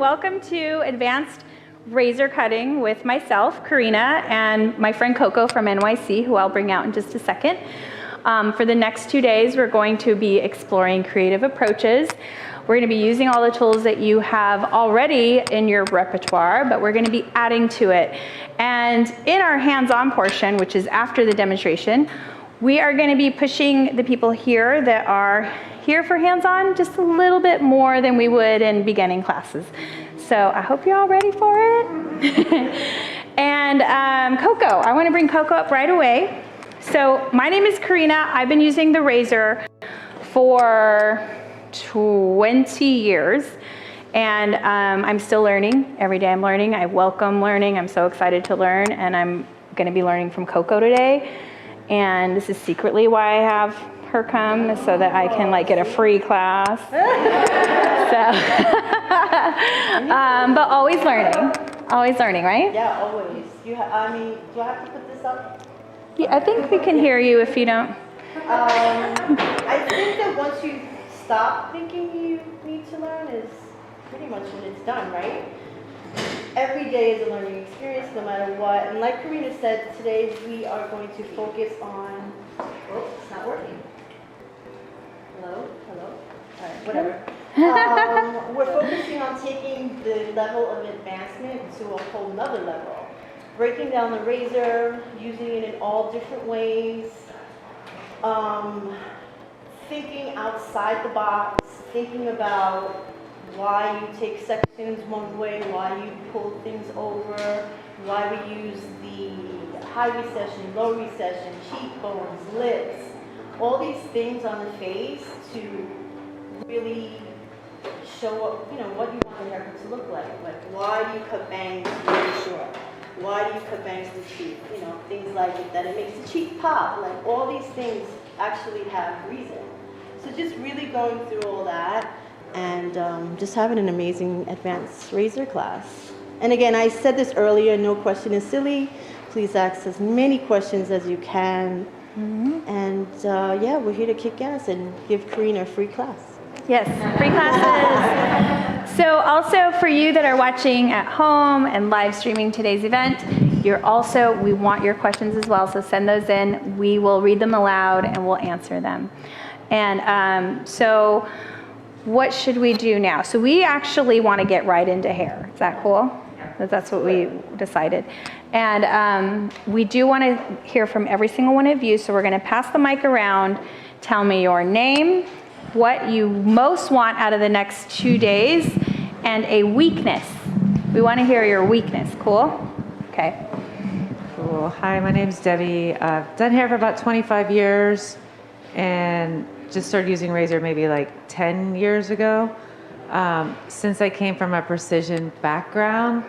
Welcome to Advanced Razor Cutting with myself, Karina, and my friend Coco from NYC, who I'll bring out in just a second. For the next 2 days, we're going to be exploring creative approaches. We're going to be using all the tools that you have already in your repertoire, but we're going to be adding to it. And in our hands-on portion, which is after the demonstration, we are going to be pushing the people here that are here for hands-on just a little bit more than we would in beginning classes. So I hope you're all ready for it. And Coco, I want to bring Coco up right away. So my name is Karina. I've been using the razor for 20 years. And I'm still learning. Every day I'm learning. I welcome learning. I'm so excited to learn. And I'm going to be learning from Coco today. And this is secretly why I have her come, so that I can get a free class. But always learning, right? Yeah, always. Do I have to put this up? Yeah, I think we can hear you if you don't. I think that once you stop thinking you need to learn is pretty much when it's done, right? Every day is a learning experience, no matter what. And like Karina said, today we are going to focus on, it's not working. Hello? All right, whatever. We're focusing on taking the level of advancement to a whole nother level. Breaking down the razor, using it in all different ways, thinking outside the box, thinking about why you take sections one way, why you pull things over, why we use the high recession, low recession, cheekbones, lips, all these things on the face to really show what you want the haircut to look like. Like, why do you cut bangs really short? Why do you cut bangs to cheek? Things like that. It makes the cheek pop. Like, all these things actually have reason. So just really going through all that and just having an amazing advanced razor class. And again, I said this earlier, no question is silly. Please ask as many questions as you can. Mm-hmm. And yeah, we're here to kick ass and give Karina a free class. Yes, free classes. So also for you that are watching at home and live streaming today's event, we want your questions as well, so send those in. We will read them aloud and we'll answer them. And so what should we do now? So we actually want to get right into hair. Is that cool? That's what we decided. And we do want to hear from every single one of you, so we're going to pass the mic around. Tell me your name, what you most want out of the next 2 days, and a weakness. We want to hear your weakness. Cool? Okay. Cool. Hi, my name's Debbie. I've done hair for about 25 years and just started using razor maybe 10 years ago. Since I came from a precision background,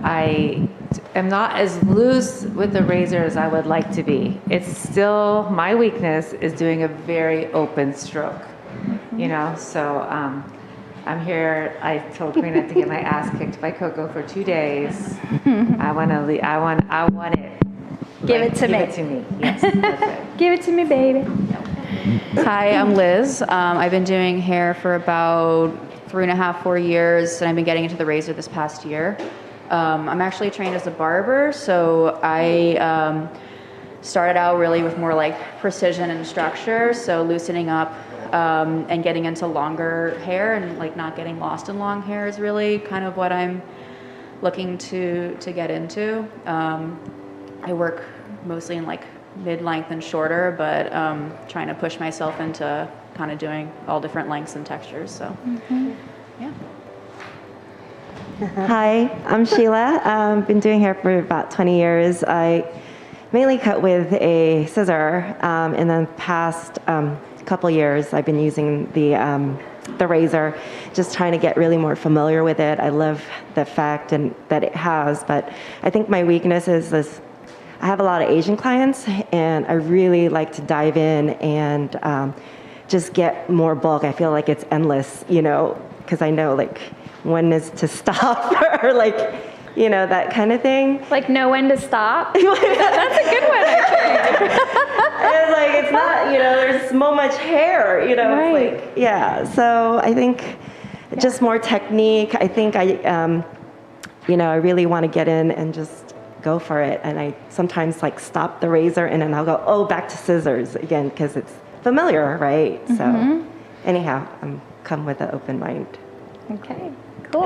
I am not as loose with the razor as I would like to be. It's still, my weakness is doing a very open stroke, so I'm here. I told Karina to get my ass kicked by Coco for 2 days. I want it. Give it to me. Give it to me. Yes, that's it. Give it to me, baby. Hi, I'm Liz. I've been doing hair for about 3.5, 4 years, and I've been getting into the razor this past year. I'm actually trained as a barber, so I started out really with more precision and structure, so loosening up and getting into longer hair and not getting lost in long hair is really kind of what I'm looking to get into. I work mostly in mid-length and shorter, but trying to push myself into kind of doing all different lengths and textures. So, yeah. Hi, I'm Sheila. I've been doing hair for about 20 years. I mainly cut with a scissor. In the past couple years, I've been using the razor, just trying to get really more familiar with it. I love the fact that it has, but I think my weakness is this. I have a lot of Asian clients, and I really like to dive in and just get more bulk. I feel like it's endless, because I know when is to stop or that kind of thing. Know when to stop? That's a good one, actually. And it's not, there's so much hair, Right. yeah. So I think just more technique. I think I really want to get in and just go for it. And I sometimes like stop the razor and then I'll go, oh, back to scissors again, because it's familiar, right? So anyhow, I'm come with an open mind. Okay, cool.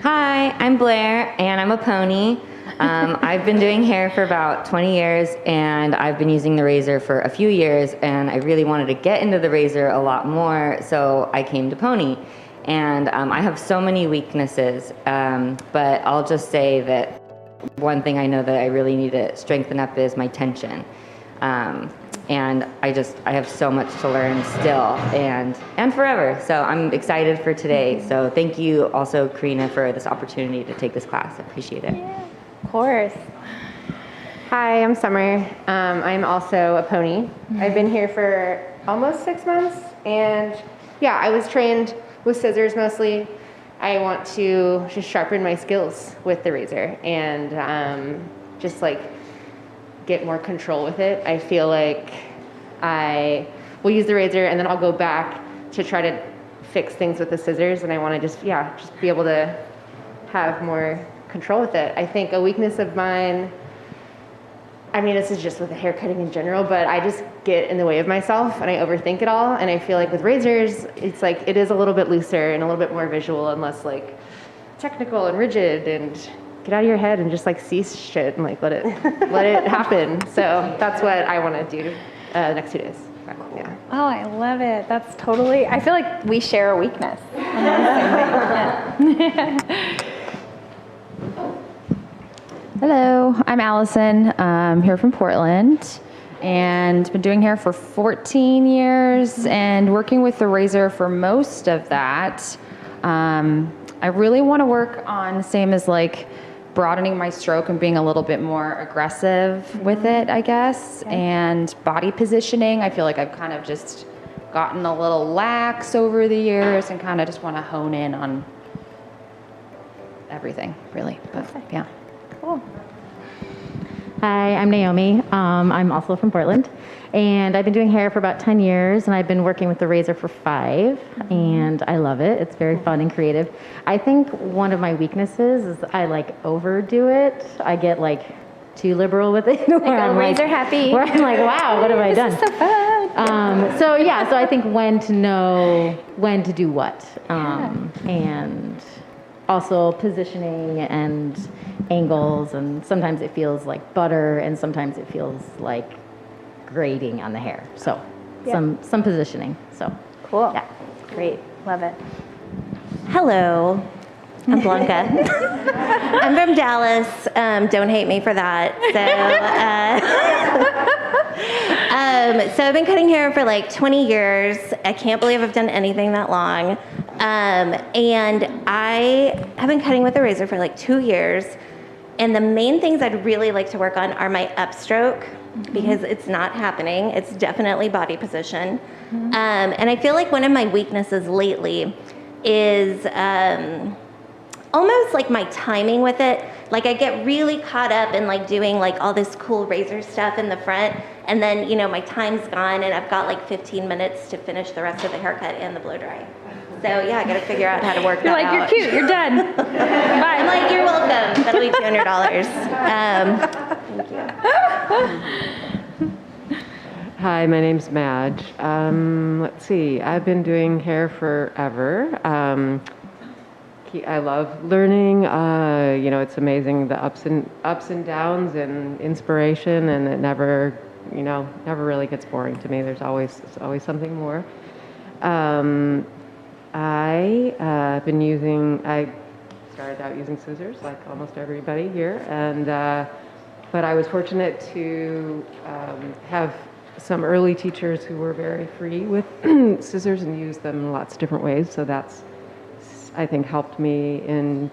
Hi, I'm Blair, and I'm a pony. I've been doing hair for about 20 years, and I've been using the razor for a few years, and I really wanted to get into the razor a lot more, so I came to pony. And I have so many weaknesses, but I'll just say that one thing I know that I really need to strengthen up is my tension. And I have so much to learn still and forever. So I'm excited for today. So thank you also, Karina, for this opportunity to take this class. I appreciate it. Yeah, of course. Hi, I'm Summer. I'm also a pony. I've been here for almost 6 months, and yeah, I was trained with scissors mostly. I want to just sharpen my skills with the razor and just like get more control with it. I feel like I will use the razor and then I'll go back to try to fix things with the scissors, and I want to just be able to have more control with it. I think a weakness of mine, I mean, this is just with the hair cutting in general, but I just get in the way of myself and I overthink it all. And I feel like with razors, it's like it is a little bit looser and a little bit more visual and less like technical and rigid, and get out of your head and just like see shit and like let it happen. So that's what I want to do the next 2 days. Yeah. Oh, I love it. That's totally, I feel like we share a weakness. Yeah. Hello, I'm Allison. I'm here from Portland and been doing hair for 14 years and working with the razor for most of that. I really want to work on, same as like broadening my stroke and being a little bit more aggressive with it, I guess. And body positioning, I feel like I've kind of just gotten a little lax over the years and kind of just want to hone in on everything, really. But yeah. Cool. Hi, I'm Naomi. I'm also from Portland, and I've been doing hair for about 10 years, and I've been working with the razor for 5, and I love it. It's very fun and creative. I think one of my weaknesses is I like overdo it. I get like too liberal with it. Like a razor happy. Where I'm like, wow, what have I done? This is so fun. So I think when to know when to do what, and also positioning and angles, and sometimes it feels like butter and sometimes it feels like grating on the hair. So some positioning. So Cool. yeah. Great. Love it. Hello, I'm Blanca. I'm from Dallas. Don't hate me for that. So I've been cutting hair for like 20 years. I can't believe I've done anything that long. And I have been cutting with a razor for like 2 years. And the main things I'd really like to work on are my upstroke, because it's not happening. It's definitely body position. And I feel like one of my weaknesses lately is almost like my timing with it. Like I get really caught up in like doing like all this cool razor stuff in the front, and then my time's gone and I've got like 15 minutes to finish the rest of the haircut and the blow dry. So yeah, I gotta figure out how to work that out. You're cute, you're done. Bye. I'm like, you're welcome. That'll be $200. Thank you. Hi, my name's Madge. Let's see, I've been doing hair forever. I love learning. It's amazing the ups and downs and inspiration, and it never really gets boring to me. There's always something more. I started out using scissors like almost everybody here, but I was fortunate to have some early teachers who were very free with scissors and used them in lots of different ways. So that's, I think, helped me in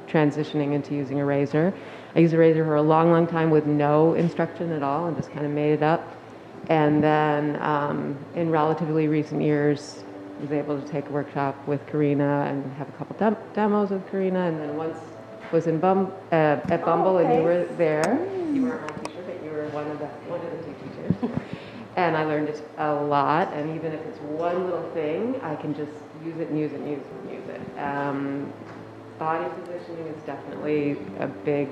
transitioning into using a razor. I used a razor for a long, long time with no instruction at all and just kind of made it up. And then in relatively recent years, I was able to take a workshop with Karina and have a couple demos with Karina, and then once was in Bumble, and you were there. You weren't my teacher, but you were one of the 2 teachers. And I learned it a lot, and even if it's one little thing, I can just use it and use it and use it and use it. Body positioning is definitely a big,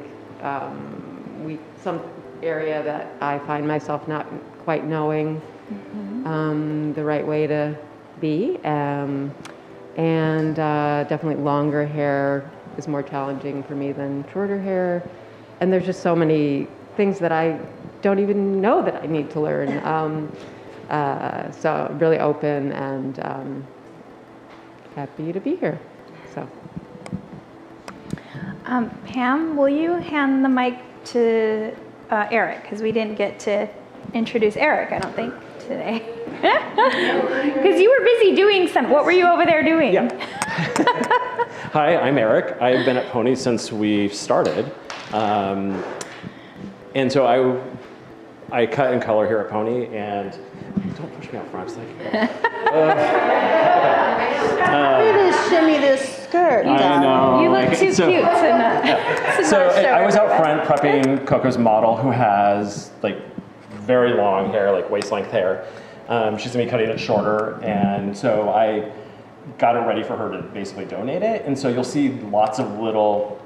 some area that I find myself not quite knowing the right way to be. And definitely longer hair is more challenging for me than shorter hair. And there's just so many things that I don't even know that I need to learn. So I'm really open and happy to be here. So. Pam, will you hand the mic to Eric? Because we didn't get to introduce Eric, I don't think, today. Because you were busy doing what were you over there doing? Yeah. Hi, I'm Eric. I've been at Pony since we started. And so I cut and color here at Pony, and don't push me out front. It's like, Shimmy this skirt. I know. You look too cute to not. So I was out front prepping Coco's model, who has like very long hair, like waist length hair. She's gonna be cutting it shorter, and so I got it ready for her to basically donate it. And so you'll see lots of little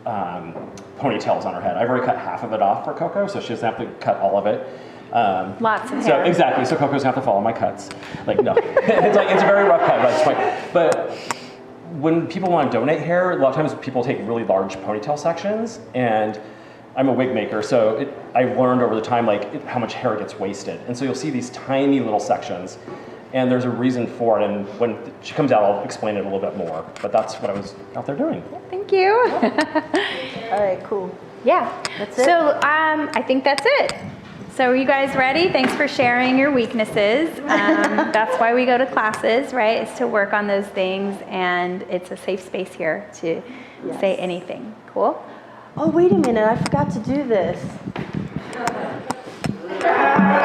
ponytails on her head. I've already cut half of it off for Coco, so she doesn't have to cut all of it. Lots of so hair. Exactly, so Coco's have to follow my cuts. Like, no, it's a very rough cut, but it's fine. But when people want to donate hair, a lot of times people take really large ponytail sections, and I'm a wig maker, so I've learned over the time how much hair gets wasted. And so you'll see these tiny little sections, and there's a reason for it, and when she comes out, I'll explain it a little bit more. But that's what I was out there doing. Thank you. All right, cool. Yeah. That's it? So I think that's it. So are you guys ready? Thanks for sharing your weaknesses. That's why we go to classes, right? It's to work on those things, and it's a safe space here to say anything. Cool? Oh, wait a minute, I forgot to do this.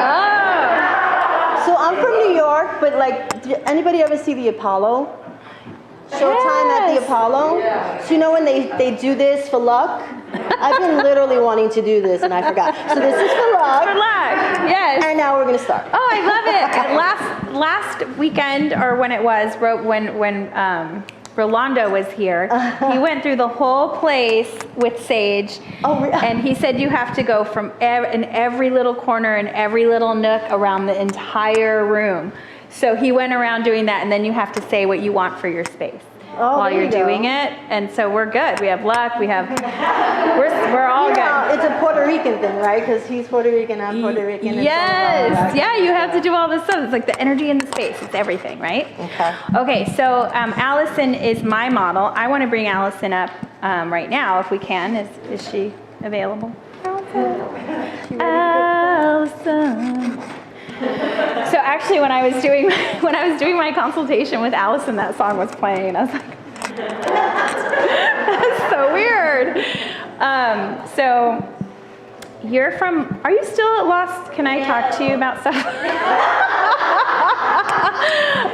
Oh. So I'm from New York, but did anybody ever see the Apollo? Showtime at the Apollo? So you know when they do this for luck? I've been literally wanting to do this and I forgot. So this is for luck. For luck, yes. And now we're gonna start. Oh, I love it. Last weekend, or when it was, when Rolando was here, he went through the whole place with Sage, and he said you have to go from in every little corner and every little nook around the entire room. So he went around doing that, and then you have to say what you want for your space while you're doing it. And so we're good. We have luck. We're all good. It's a Puerto Rican thing, right? Because he's Puerto Rican, I'm Puerto Rican. and Yes. Yeah, you have to do all this stuff. It's like the energy in the space. It's everything, right? Okay. Okay, so Allison is my model. I want to bring Allison up right now if we can. Is she available? Allison. So actually, when I was doing my consultation with Allison, that song was playing. I was like, that's so weird. So you're from? Are you still at Lost? Can I talk to you about stuff?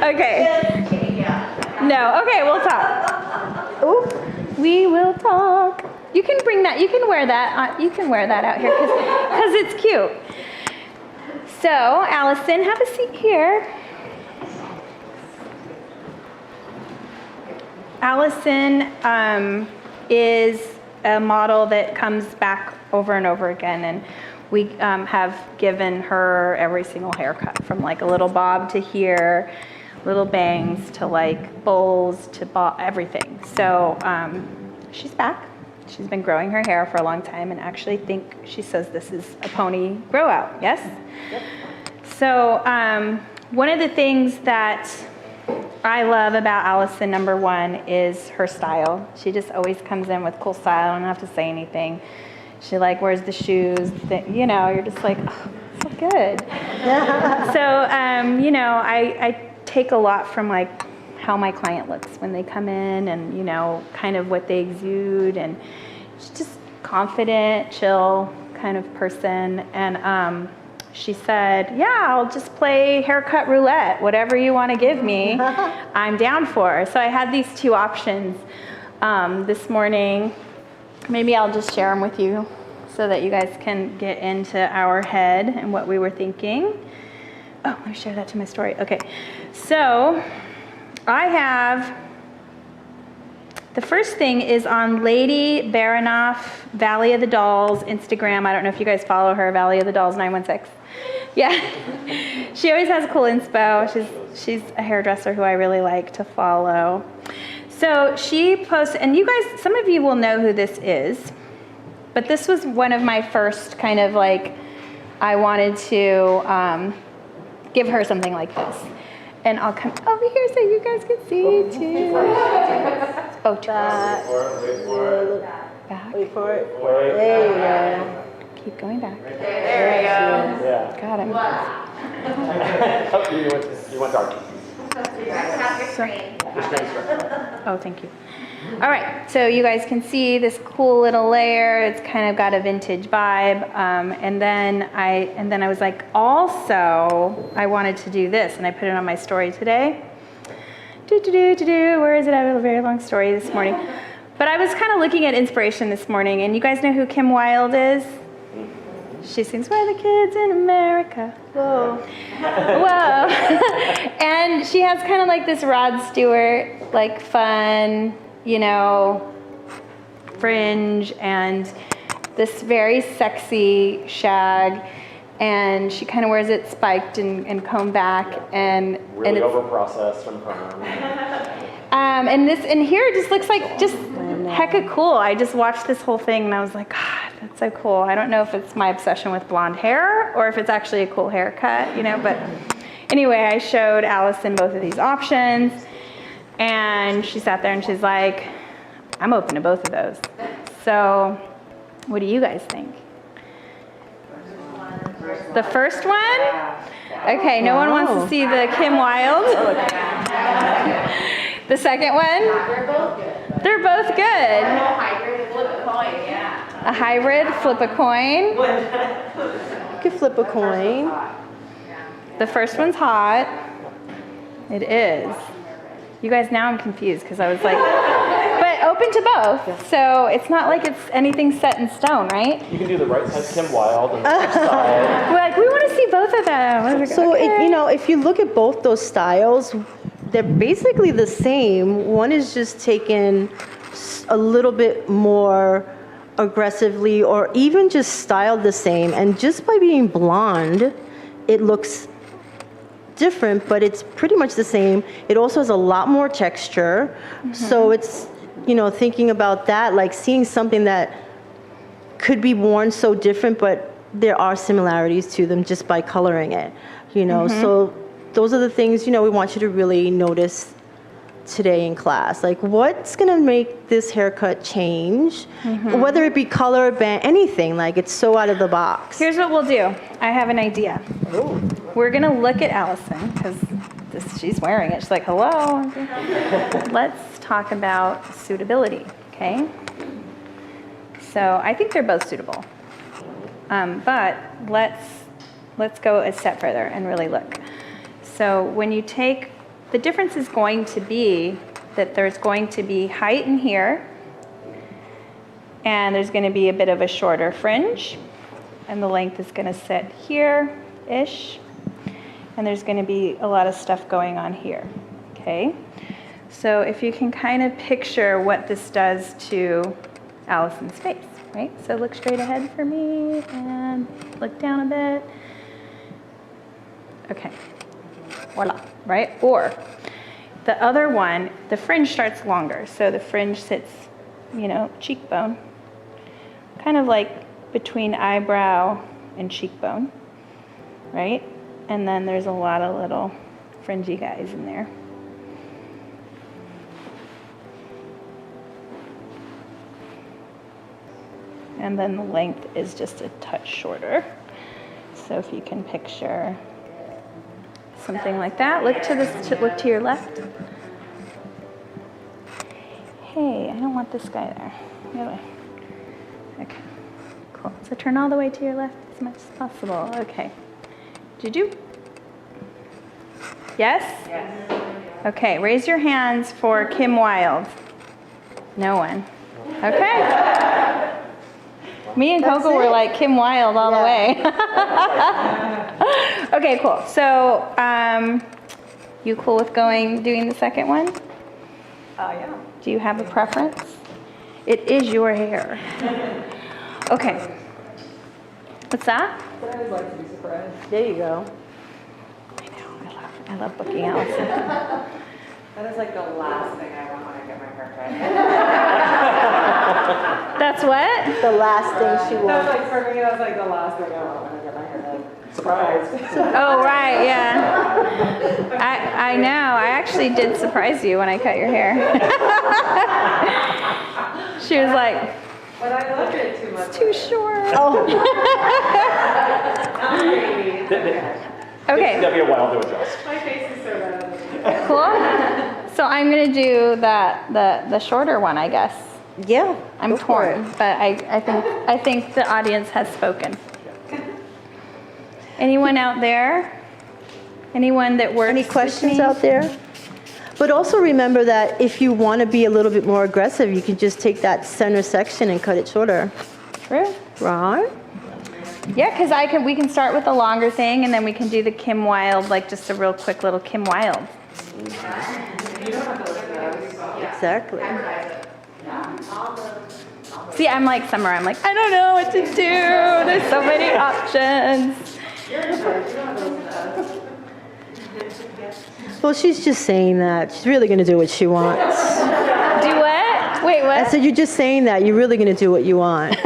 Okay. No. Okay, we'll talk. Oop. We will talk. You can bring that. You can wear that. You can wear that out here because it's cute. So, Allison, have a seat here. Allison is a model that comes back over and over again, and we have given her every single haircut, from like a little bob to here, little bangs to like bowls to everything. So she's back. She's been growing her hair for a long time, and actually she says this is a pony grow out, yes? Yep. So one of the things that I love about Allison, number one, is her style. She just always comes in with cool style. I don't have to say anything. She wears the shoes, you're just like, oh, so good. So, I take a lot from how my client looks when they come in, and kind of what they exude, and she's just confident, chill kind of person. And she said, yeah, I'll just play haircut roulette, whatever you want to give me, I'm down for. So I had these two options this morning. Maybe I'll just share them with you so that you guys can get into our head and what we were thinking. let me share that to my story. Okay, so I have, the first thing is on Lady Baranoff, Valley of the Dolls, Instagram. I don't know if you guys follow her, Valley of the Dolls 916. Yeah, she always has cool inspo. She's a hairdresser who I really like to follow. So she posts, and you guys, some of you will know who this is, but this was one of my first kind of like, I wanted to give her something like this. And I'll come over here so you guys can see too. Oh, back. Back. Wait for it. There you go. Keep going back. There we go. Yeah. Got him. You went dark. Oh, thank you. All right, so you guys can see this cool little layer. It's kind of got a vintage vibe. And then I was like, also, I wanted to do this, and I put it on my story today. Where is it? I have a very long story this morning. But I was kind of looking at inspiration this morning, and you guys know who Kim Wilde is? She sings, "We're the kids in America." Whoa. Whoa. And she has kind of like this Rod Stewart, like fun, you know, fringe, and this very sexy shag. And she kind of wears it spiked and combed back, and Really it's, over-processed and perm. and here it just looks like just hecka cool. I just watched this whole thing and I was like, God, that's so cool. I don't know if it's my obsession with blonde hair or if it's actually a cool haircut, you know, but anyway, I showed Allison both of these options, and she sat there and she's like, I'm open to both of those. So what do you guys think? The first one? Okay, no one wants to see the Kim Wilde. The second one? They're both good. They're both good. A hybrid, flip a coin, yeah. A hybrid, flip a coin. You can flip a coin. The first one's hot. It is. You guys, now I'm confused because I was like, but open to both. So it's not like it's anything set in stone, right? You can do the right side Kim Wilde and the left side. We're like, we want to see both of them. So, you know, if you look at both those styles, they're basically the same. One is just taken a little bit more aggressively, or even just styled the same. And just by being blonde, it looks different, but it's pretty much the same. It also has a lot more texture. So it's, you know, thinking about that, like seeing something that could be worn so different, but there are similarities to them just by coloring it, you know. So those are the things, you know, we want you to really notice today in class. Like, what's gonna make this haircut change? Whether it be color, band, anything, like it's so out of the box. Here's what we'll do. I have an idea. We're gonna look at Allison because she's wearing it. She's like, hello. Let's talk about suitability, okay? So I think they're both suitable. But let's go a step further and really look. So when you take, the difference is going to be that there's going to be height in here, and there's going to be a bit of a shorter fringe, and the length is going to sit here-ish, and there's going to be a lot of stuff going on here, okay? So if you can kind of picture what this does to Allison's face, right? So look straight ahead for me, and look down a bit. Okay, voila, right? Or the other one, the fringe starts longer, so the fringe sits, you know, cheekbone, kind of like between eyebrow and cheekbone, right? And then there's a lot of little fringy guys in there. And then the length is just a touch shorter. So if you can picture something like that, look to your left. Hey, I don't want this guy there. The other way. Okay, cool. So turn all the way to your left as much as possible. Okay. Did you? Yes? Yes. Okay, raise your hands for Kim Wilde. No one. Okay. Me and That's Coco were it. like Kim Wilde all the way. Okay, cool. So, you cool with doing the second one? Yeah. Do you have a preference? It is your hair. Okay. What's that? But I would like to be surprised. There you go. I love booking Allison. That is like the last thing I want when I get my hair cut. That's what? The last thing she That was wants. like, for me, that was like the last thing I want when I get my hair cut. Surprise. Oh, right, yeah. I know. I actually did surprise you when I cut your hair. She was like, But I love it too much. too short. It'd Okay, be a while to adjust. My face is so bad. cool. So I'm gonna do the shorter one, I guess. Yeah. I'm go for torn, it. but I think the audience has spoken. Anyone out there? Anyone that works? Any with questions me? out there? But also remember that if you want to be a little bit more aggressive, you can just take that center section and cut it shorter. True. Right? Yeah, because we can start with the longer thing, and then we can do the Kim Wilde, like just a real quick little Kim Wilde. Exactly. See, I'm like Summer. I'm like, I don't know what to do. There's so many options. Well, she's just saying that. She's really going to do what she wants. Do what? Wait, what? I said, you're just saying that. You're really going to do what you want.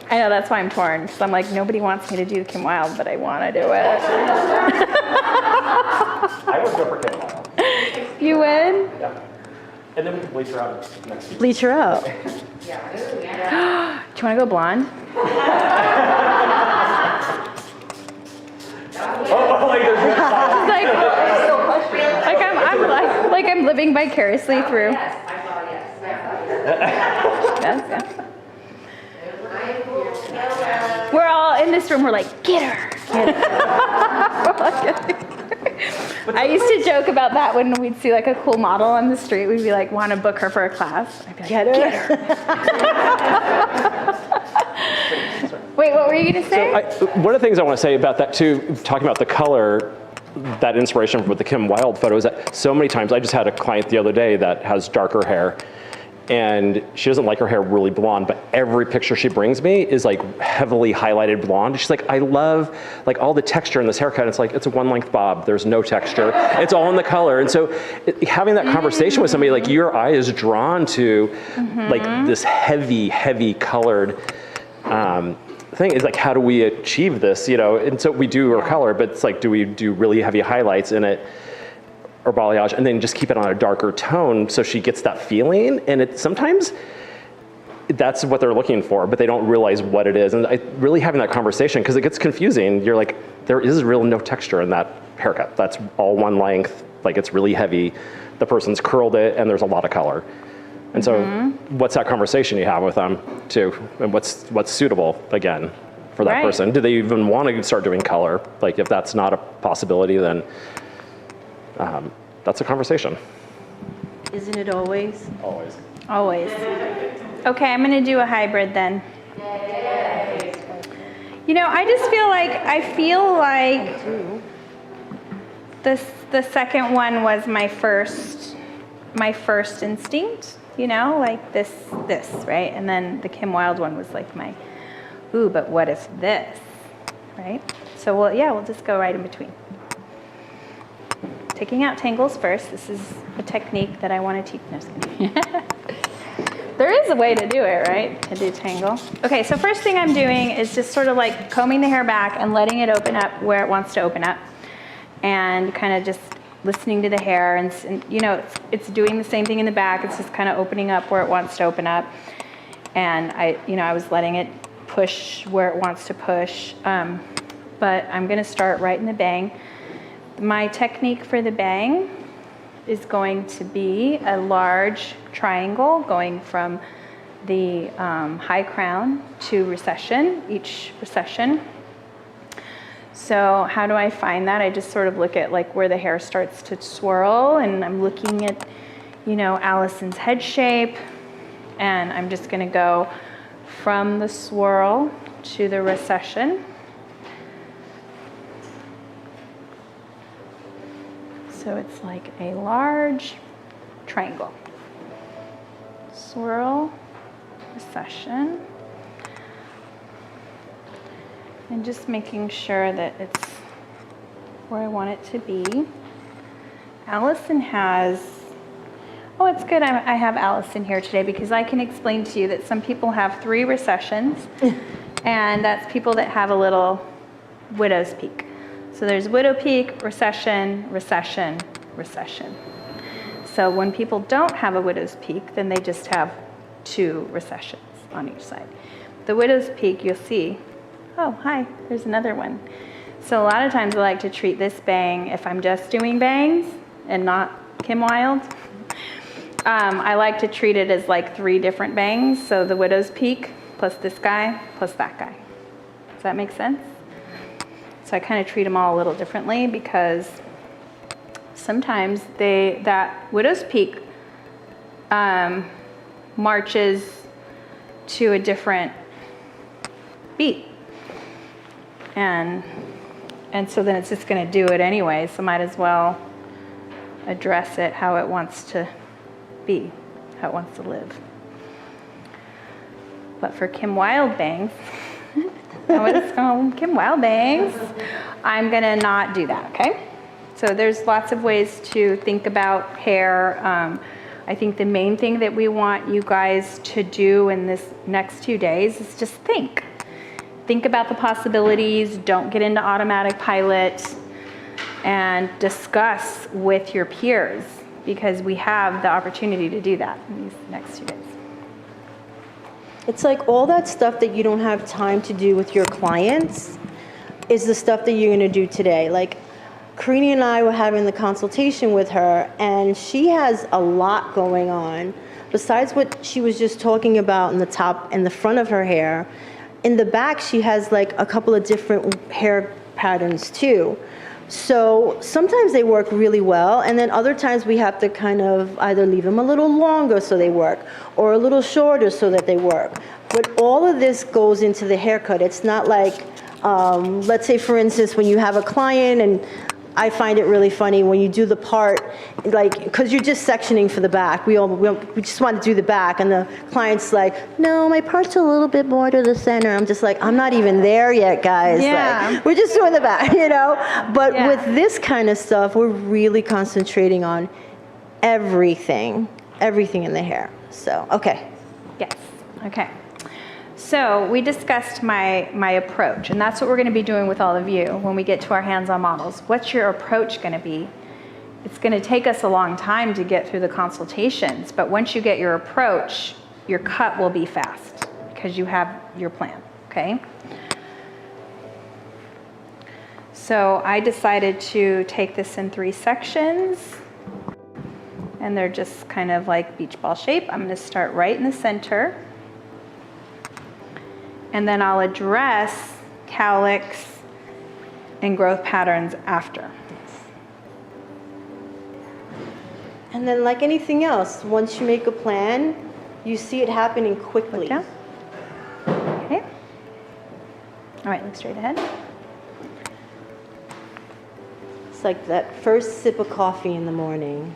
I know, that's why I'm torn. Because I'm like, nobody wants me to do the Kim Wilde, but I want to do it. I would go for Kim Wilde. You would? Yeah. And then we can bleach her out next week. Bleach her out. Do you want to go blonde? Like there's one side. like I'm living vicariously through. Yes. We're all in this room. We're like, get her. I used to joke about that when we'd see like a cool model on the street. We'd be like, want to book her for a class? I'd be like, Get her. Wait, what were you gonna say? One of the things I want to say about that too, talking about the color, that inspiration with the Kim Wilde photo is that so many times, I just had a client the other day that has darker hair, and she doesn't like her hair really blonde, but every picture she brings me is like heavily highlighted blonde. She's like, I love like all the texture in this haircut. It's like, it's a one length bob. There's no texture. It's all in the color. And so having that conversation with somebody, like your eye is drawn to like this heavy, heavy colored thing is like, how do we achieve this, you know? And so we do our color, but it's like, do we do really heavy highlights in it or balayage and then just keep it on a darker tone so she gets that feeling? And it sometimes that's what they're looking for, but they don't realize what it is. And really having that conversation, because it gets confusing. You're like, there is really no texture in that haircut. That's all one length, like it's really heavy. The person's curled it and there's a lot of color. And so what's that conversation you have with them too? And what's suitable again for that person? Do they even want to start doing color? Like if that's not a possibility, then that's a conversation. Isn't it always? Always. Always. Okay, I'm gonna do a hybrid then. You know, I feel like the second one was my first instinct, you know, like this, right? And then the Kim Wilde one was like my, ooh, but what if this, right? So we'll just go right in between. Taking out tangles first. This is a technique that I want to teach. No, just kidding. There is a way to do it, right? To do tangle. Okay, so first thing I'm doing is just sort of like combing the hair back and letting it open up where it wants to open up, and kind of just listening to the hair, and you know, it's doing the same thing in the back. It's just kind of opening up where it wants to open up, and I was letting it push where it wants to push. But I'm going to start right in the bang. My technique for the bang is going to be a large triangle going from the high crown to recession, each recession. So how do I find that? I just sort of look at like where the hair starts to swirl, and I'm looking at, you know, Allison's head shape, And I'm just gonna go from the swirl to the recession. So it's like a large triangle. Swirl, recession. And just making sure that it's where I want it to be. Allison has, oh, it's good I have Allison here today because I can explain to you that some people have 3 recessions, and that's people that have a little widow's peak. So there's widow peak, recession, recession, recession. So when people don't have a widow's peak, then they just have 2 recessions on each side. The widow's peak, you'll see, oh, hi, there's another one. So a lot of times I like to treat this bang, if I'm just doing bangs and not Kim Wilde, I like to treat it as like 3 different bangs. So the widow's peak plus this guy plus that guy. Does that make sense? So I kind of treat them all a little differently because sometimes that widow's peak marches to a different beat. And so then it's just going to do it anyway, so might as well address it how it wants to be, how it wants to live. But for Kim Wilde bangs, Kim Wilde bangs, I'm going to not do that, okay? So there's lots of ways to think about hair. I think the main thing that we want you guys to do in this next 2 days is just think. Think about the possibilities, don't get into automatic pilot, and discuss with your peers because we have the opportunity to do that in these next 2 days. It's like all that stuff that you don't have time to do with your clients is the stuff that you're going to do today. Like Karini and I were having the consultation with her, and she has a lot going on. Besides what she was just talking about in the top and the front of her hair, in the back she has like a couple of different hair patterns too. So sometimes they work really well, and then other times we have to kind of either leave them a little longer so they work, or a little shorter so that they work. But all of this goes into the haircut. It's not like, let's say for instance, when you have a client, and I find it really funny when you do the part, like, because you're just sectioning for the back. We just want to do the back, and the client's like, no, my part's a little bit more to the center. I'm just like, I'm not even there yet, guys. Yeah. Like, we're just doing the back, you know? But with this kind of stuff, we're really concentrating on everything in the hair. So, okay. Yes, okay. So we discussed my approach, and that's what we're going to be doing with all of you when we get to our hands-on models. What's your approach going to be? It's going to take us a long time to get through the consultations, but once you get your approach, your cut will be fast because you have your plan, okay? So I decided to take this in 3 sections, and they're just kind of like beach ball shape. I'm going to start right in the center. And then I'll address cowlicks and growth patterns after. And then like anything else, once you make a plan, you see it happening quickly. Look down. Okay. All right, look straight ahead. It's like that first sip of coffee in the morning.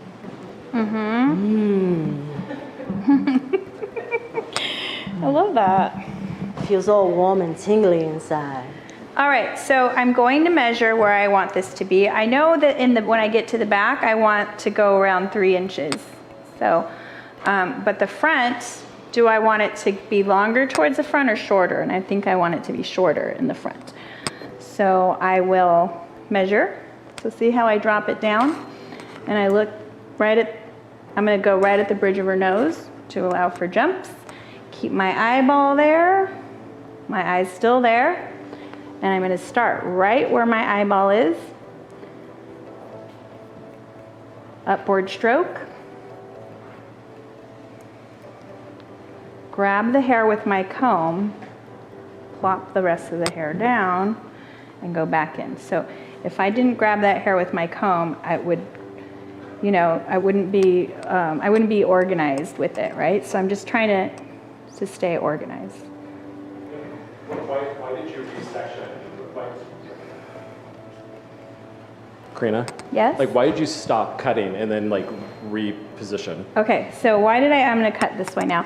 I love that. Feels all warm and tingly inside. All right, so I'm going to measure where I want this to be. I know that when I get to the back, I want to go around 3 inches. So, but the front, do I want it to be longer towards the front or shorter? And I think I want it to be shorter in the front. So I will measure. So see how I drop it down? And I look I'm gonna go right at the bridge of her nose to allow for jumps. Keep my eyeball there. My eye's still there, and I'm going to start right where my eyeball is. Upward stroke. Grab the hair with my comb, plop the rest of the hair down, and go back in. So if I didn't grab that hair with my comb, I wouldn't be organized with it, right? So I'm just trying to stay organized. Why did you resection? Karina? Yes? Like, why did you stop cutting and then like reposition? Okay, so I'm gonna cut this way now.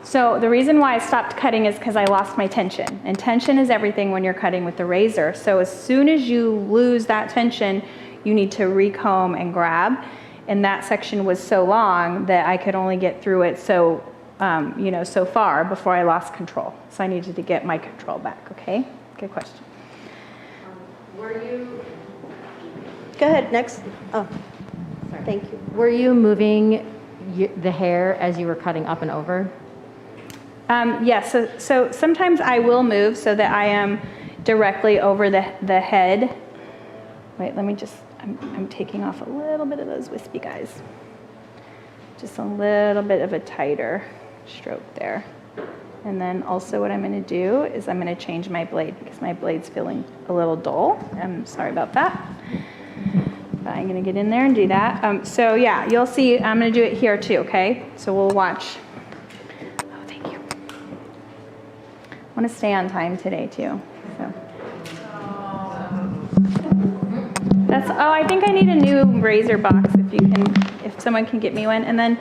So the reason why I stopped cutting is because I lost my tension. And tension is everything when you're cutting with the razor. So as soon as you lose that tension, you need to recomb and grab. And that section was so long that I could only get through it so far before I lost control. So I needed to get my control back, okay? Good question. Go ahead, next. Oh, thank you. Were you moving the hair as you were cutting up and over? Yes, so sometimes I will move so that I am directly over the head. Wait, I'm taking off a little bit of those wispy guys. Just a little bit of a tighter stroke there. And then also what I'm gonna do is I'm gonna change my blade because my blade's feeling a little dull. I'm sorry about that. But I'm gonna get in there and do that. So yeah, you'll see, I'm gonna do it here too, okay? So we'll watch. Oh, thank you. I wanna stay on time today too, so. I think I need a new razor box if someone can get me one. And then,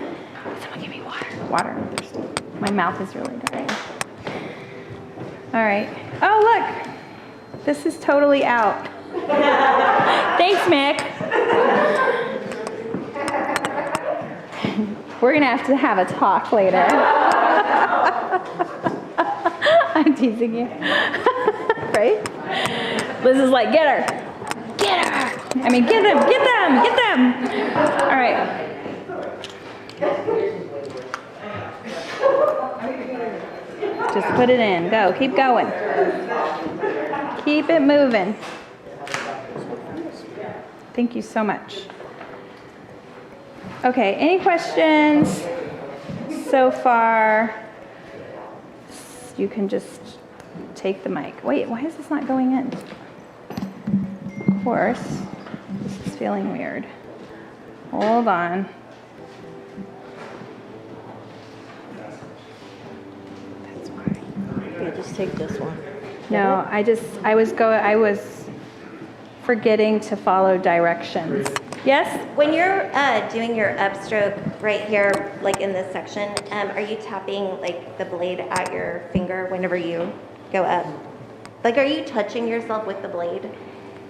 someone give me water, I'm thirsty. My mouth is really dry. All right. Oh, look, this is totally out. Thanks, Mick. We're gonna have a talk later. I'm teasing you. Right? Liz is like, get her. Get her. I mean, get them. All right. Just put it in. Go. Keep going. Keep it moving. Thank you so much. Okay, any questions so far? You can just take the mic. Wait, why is this not going in? Of course, this is feeling weird. Hold on. That's why. Yeah, just take this one. No, I was forgetting to follow directions. Yes? When you're doing your upstroke right here, like in this section, are you tapping like the blade at your finger whenever you go up? Like, are you touching yourself with the blade?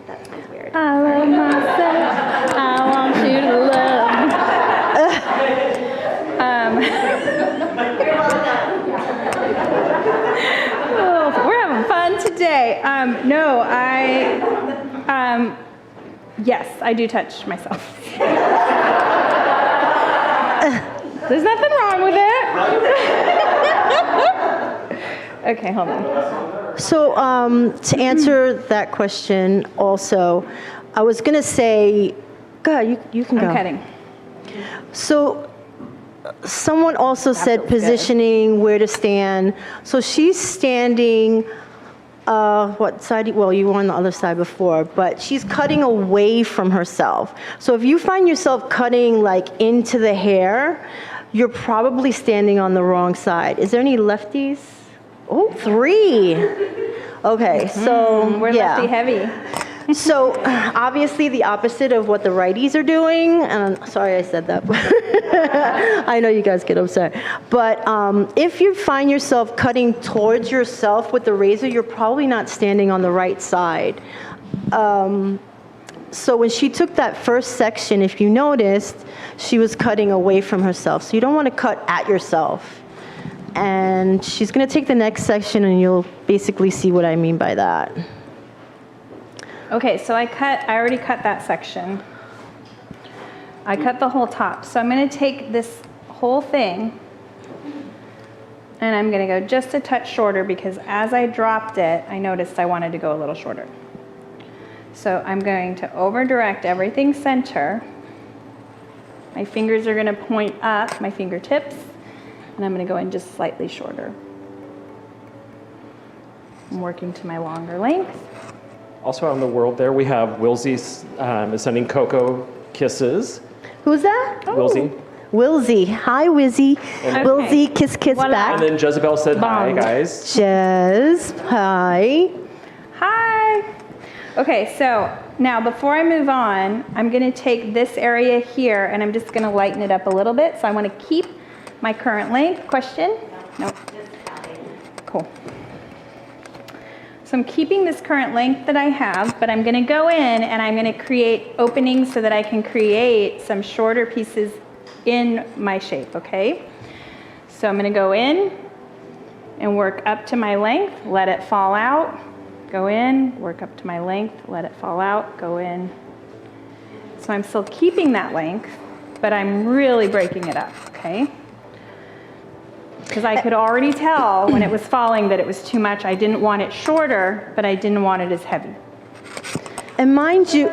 That sounds weird. I love myself. I want you to love me. Oh, we're having fun today. Yes, I do touch myself. There's nothing wrong with it. Okay, hold on. So to answer that question also, I was going to say, go ahead, you can go. I'm cutting. So someone also said positioning, where to stand. So she's standing, what side? Well, you were on the other side before, but she's cutting away from herself. So if you find yourself cutting like into the hair, you're probably standing on the wrong side. Is there any lefties? Oh, 3. Okay, so we're lefty heavy. So obviously the opposite of what the righties are doing, and I'm sorry I said that, but I know you guys get upset. But if you find yourself cutting towards yourself with the razor, you're probably not standing on the right side. So when she took that first section, if you noticed, she was cutting away from herself. So you don't want to cut at yourself. And she's going to take the next section, and you'll basically see what I mean by that. Okay, so I already cut that section. I cut the whole top. So I'm going to take this whole thing and I'm going to go just a touch shorter because as I dropped it, I noticed I wanted to go a little shorter. So I'm going to over direct everything center. My fingers are going to point up, my fingertips, and I'm going to go in just slightly shorter. I'm working to my longer length. Also out in the world there, we have Wilsey is sending Coco kisses. Who's that? Wilsey. Wilsey. Hi, Wizzy. Wilsey, kiss, kiss Voila. back. And then Jezebel said, hi, Bong. guys. Jez, hi. Hi. Okay, so now before I move on, I'm going to take this area here and I'm just going to lighten it up a little bit. So I want to keep my current length. Question? No. Cool. So I'm keeping this current length that I have, but I'm going to go in and I'm going to create openings so that I can create some shorter pieces in my shape, okay? So I'm going to go in and work up to my length, let it fall out, go in, work up to my length, let it fall out, go in. So I'm still keeping that length, but I'm really breaking it up, okay? Because I could already tell when it was falling that it was too much. I didn't want it shorter, but I didn't want it as heavy. And mind you,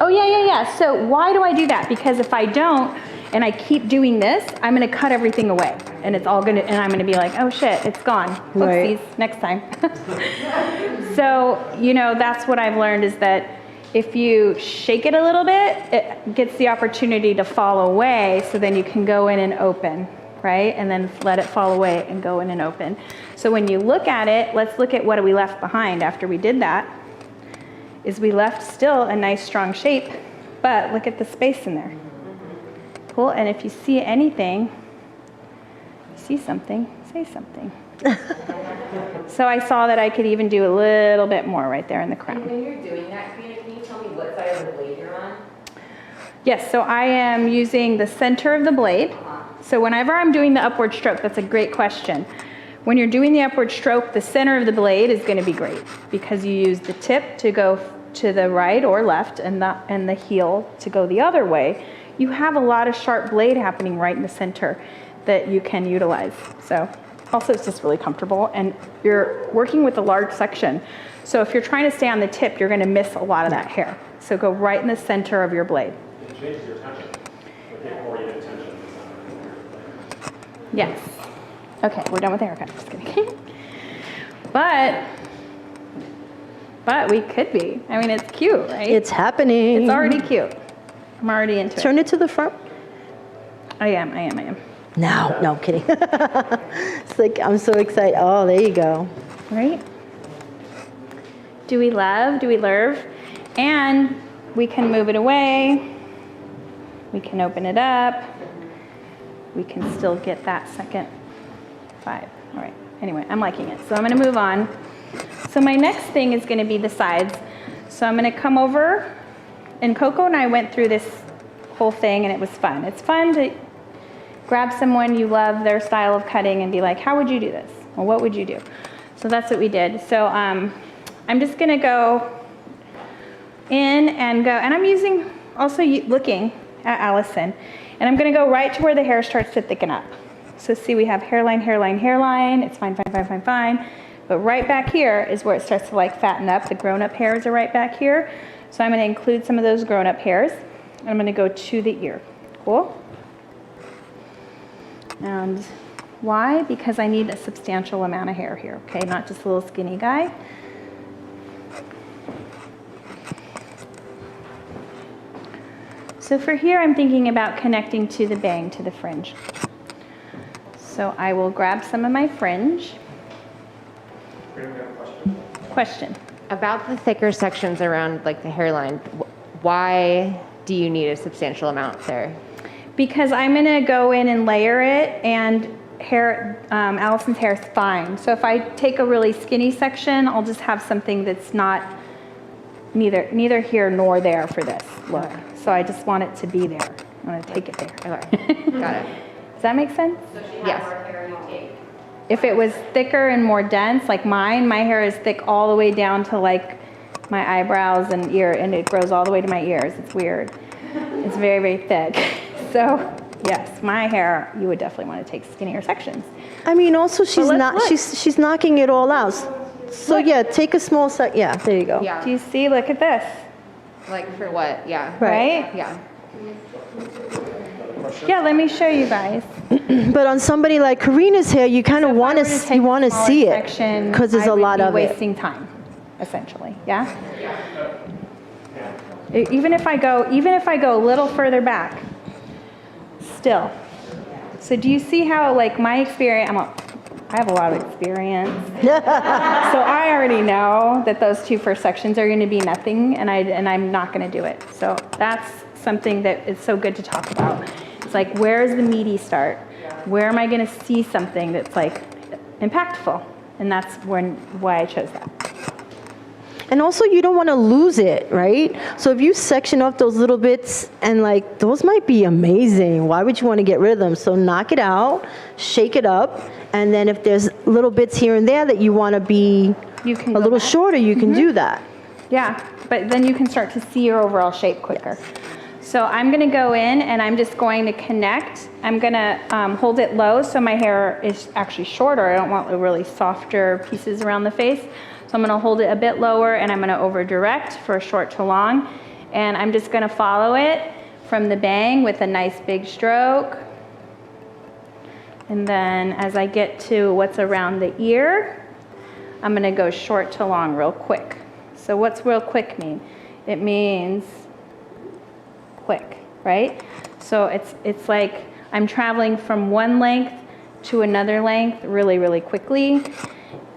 Oh, yeah. So why do I do that? Because if I don't, and I keep doing this, I'm going to cut everything away. And it's all going to, and I'm going to be like, oh shit, it's gone. Right. Whoopsies, next time. So, that's what I've learned is that if you shake it a little bit, it gets the opportunity to fall away, so then you can go in and open, right? And then let it fall away and go in and open. So when you look at it, let's look at what we left behind after we did that, is we left still a nice strong shape, but look at the space in there. Cool, and if you see anything, see something, say something. So I saw that I could even do a little bit more right there in the crown. When you're doing that, can you tell me what side of the blade you're on? Yes, so I am using the center of the blade. So whenever I'm doing the upward stroke, that's a great question. When you're doing the upward stroke, the center of the blade is going to be great because you use the tip to go to the right or left and the heel to go the other way. You have a lot of sharp blade happening right in the center that you can utilize. So also it's just really comfortable and you're working with a large section. So if you're trying to stay on the tip, you're going to miss a lot of that hair. So go right in the center of your blade. It changes your tension. Oriented tension. Yes. Okay, we're done with the haircut. Just kidding. But we could be. I mean, it's cute, right? it's happening. It's already cute. I'm already into Turn it. it to the front. I am. No, I'm kidding. It's like, I'm so excited. Oh, there you go. Right? Do we love? Do we lurve? And we can move it away. We can open it up. We can still get that second 5. All right. Anyway, I'm liking it. So I'm going to move on. So my next thing is going to be the sides. So I'm going to come over. And Coco and I went through this whole thing, and it was fun. It's fun to grab someone you love their style of cutting and be like, how would you do this? Or what would you do? So that's what we did. So I'm just going to go in and go. And I'm using, also looking at Allison. And I'm going to go right to where the hair starts to thicken up. So see, we have hairline, hairline, hairline. It's fine. But right back here is where it starts to like fatten up. The grown-up hairs are right back here. So I'm going to include some of those grown-up hairs. And I'm going to go to the ear. Cool? And why? Because I need a substantial amount of hair here, okay? Not just a little skinny guy. So for here, I'm thinking about connecting to the bang, to the fringe. So I will grab some of my fringe. Question. About the thicker sections around like the hairline, why do you need a substantial amount there? Because I'm going to go in and layer it, and Allison's hair is fine. So if I take a really skinny section, I'll just have something that's not neither here nor there for this look. So I just want it to be there. I'm going to take it there. Okay, got it. Does that make sense? Yes. If it was thicker and more dense, like mine, my hair is thick all the way down to like my eyebrows and ear, and it grows all the way to my ears. It's weird. It's very, very thick. So yes, my hair, you would definitely want to take skinnier sections. I mean, also she's let's not, look. she's knocking it all out. So Look. yeah, take a small sec. Yeah, there you go. Yeah. Do you see? Look at this, Like for what? Yeah. right? Yeah. Yeah, let me show you guys. But on somebody like Karina's hair, you kind of If I want were take to a want to smaller see it section, because there's I a would lot be of it. wasting time, essentially. Yeah. Even if I go a little further back, still. So do you see how, like, my experience, I have a lot of experience. So I already know that those two first sections are going to be nothing, and I'm not going to do it. So that's something that is so good to talk about. It's like, where is the meaty start? Where am I going to see something that's like impactful? And that's why I chose that. And also, you don't want to lose it, right? So if you section off those little bits, and like, those might be amazing. Why would you want to get rid of them? So knock it out, shake it up, and then if there's little bits here and there that you want to be a little shorter, you can do that. Yeah, but then you can start to see your overall shape quicker. So I'm going to go in and I'm just going to connect. I'm going to hold it low so my hair is actually shorter. I don't want really softer pieces around the face. So I'm going to hold it a bit lower and I'm going to over direct for short to long. And I'm just going to follow it from the bang with a nice big stroke. And then as I get to what's around the ear, I'm going to go short to long real quick. So what's real quick mean? It means quick, right? So it's like I'm traveling from one length to another length really, really quickly.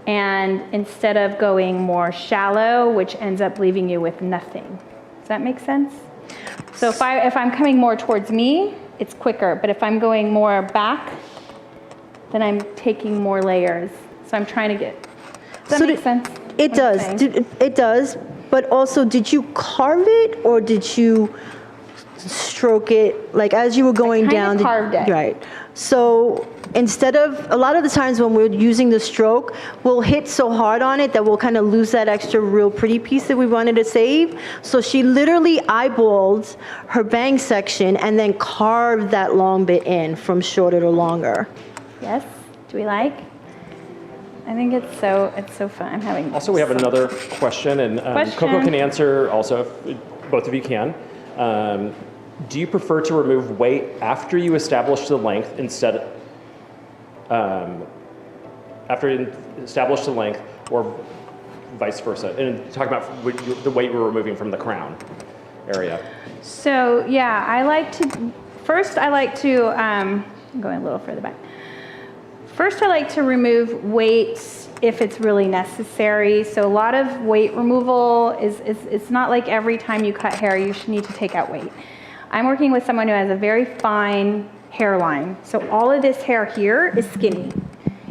And instead of going more shallow, which ends up leaving you with nothing. Does that make sense? So if I'm coming more towards me, it's quicker. But if I'm going more back, then I'm taking more layers. So I'm trying to get, does that make sense? It does. It does. But also, did you carve it or did you stroke it, like as you were going down? Carved it. Right. So instead of, a lot of the times when we're using the stroke, we'll hit so hard on it that we'll kind of lose that extra real pretty piece that we wanted to save. So she literally eyeballed her bang section and then carved that long bit in from shorter to longer. Yes? Do we like? I think it's so fun. I'm having Also, we have another question, and Coco can answer also, if both of you can. Do you prefer to remove weight after you establish the length instead, after you establish the length, or vice versa? And talk about the weight we're removing from the crown area. So yeah, I'm going a little further back. First, I like to remove weight if it's really necessary. So a lot of weight removal it's not like every time you cut hair, you should need to take out weight. I'm working with someone who has a very fine hairline. So all of this hair here is skinny.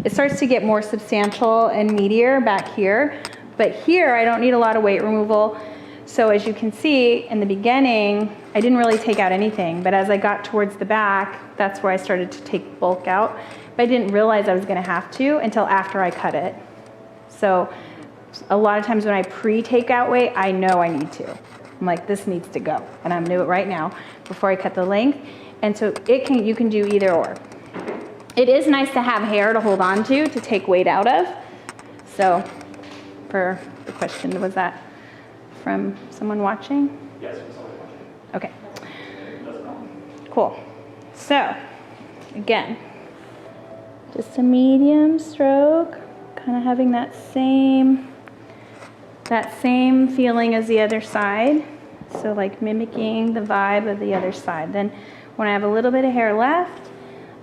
It starts to get more substantial and meatier back here. But here, I don't need a lot of weight removal. So as you can see, in the beginning, I didn't really take out anything. But as I got towards the back, that's where I started to take bulk out. But I didn't realize I was going to have to until after I cut it. So a lot of times when I pre-take out weight, I know I need to. I'm like, this needs to go. And I'm going to do it right now before I cut the length. And so you can do either or. It is nice to have hair to hold on to take weight out of. So for the question, was that from someone watching? Yes, from someone watching. Okay. Cool. So again, just a medium stroke, kind of having that same feeling as the other side. So like mimicking the vibe of the other side. Then when I have a little bit of hair left,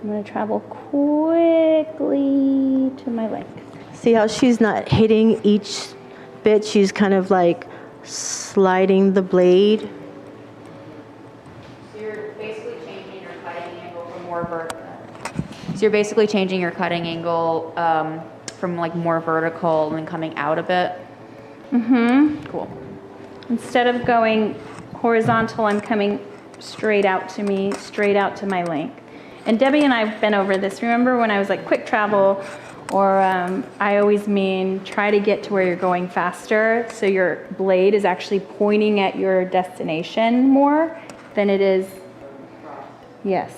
I'm going to travel quickly to my length. See how she's not hitting each bit, she's kind of like sliding the blade. So you're basically changing your cutting angle from more vertical. So you're basically changing your cutting angle from like more vertical and then coming out a bit. Mm-hmm. Cool. Instead of going horizontal, I'm coming straight out to my length. And Debbie and I have been over this. Remember when I was like quick travel, or I always mean try to get to where you're going faster so your blade is actually pointing at your destination more than it is. Yes.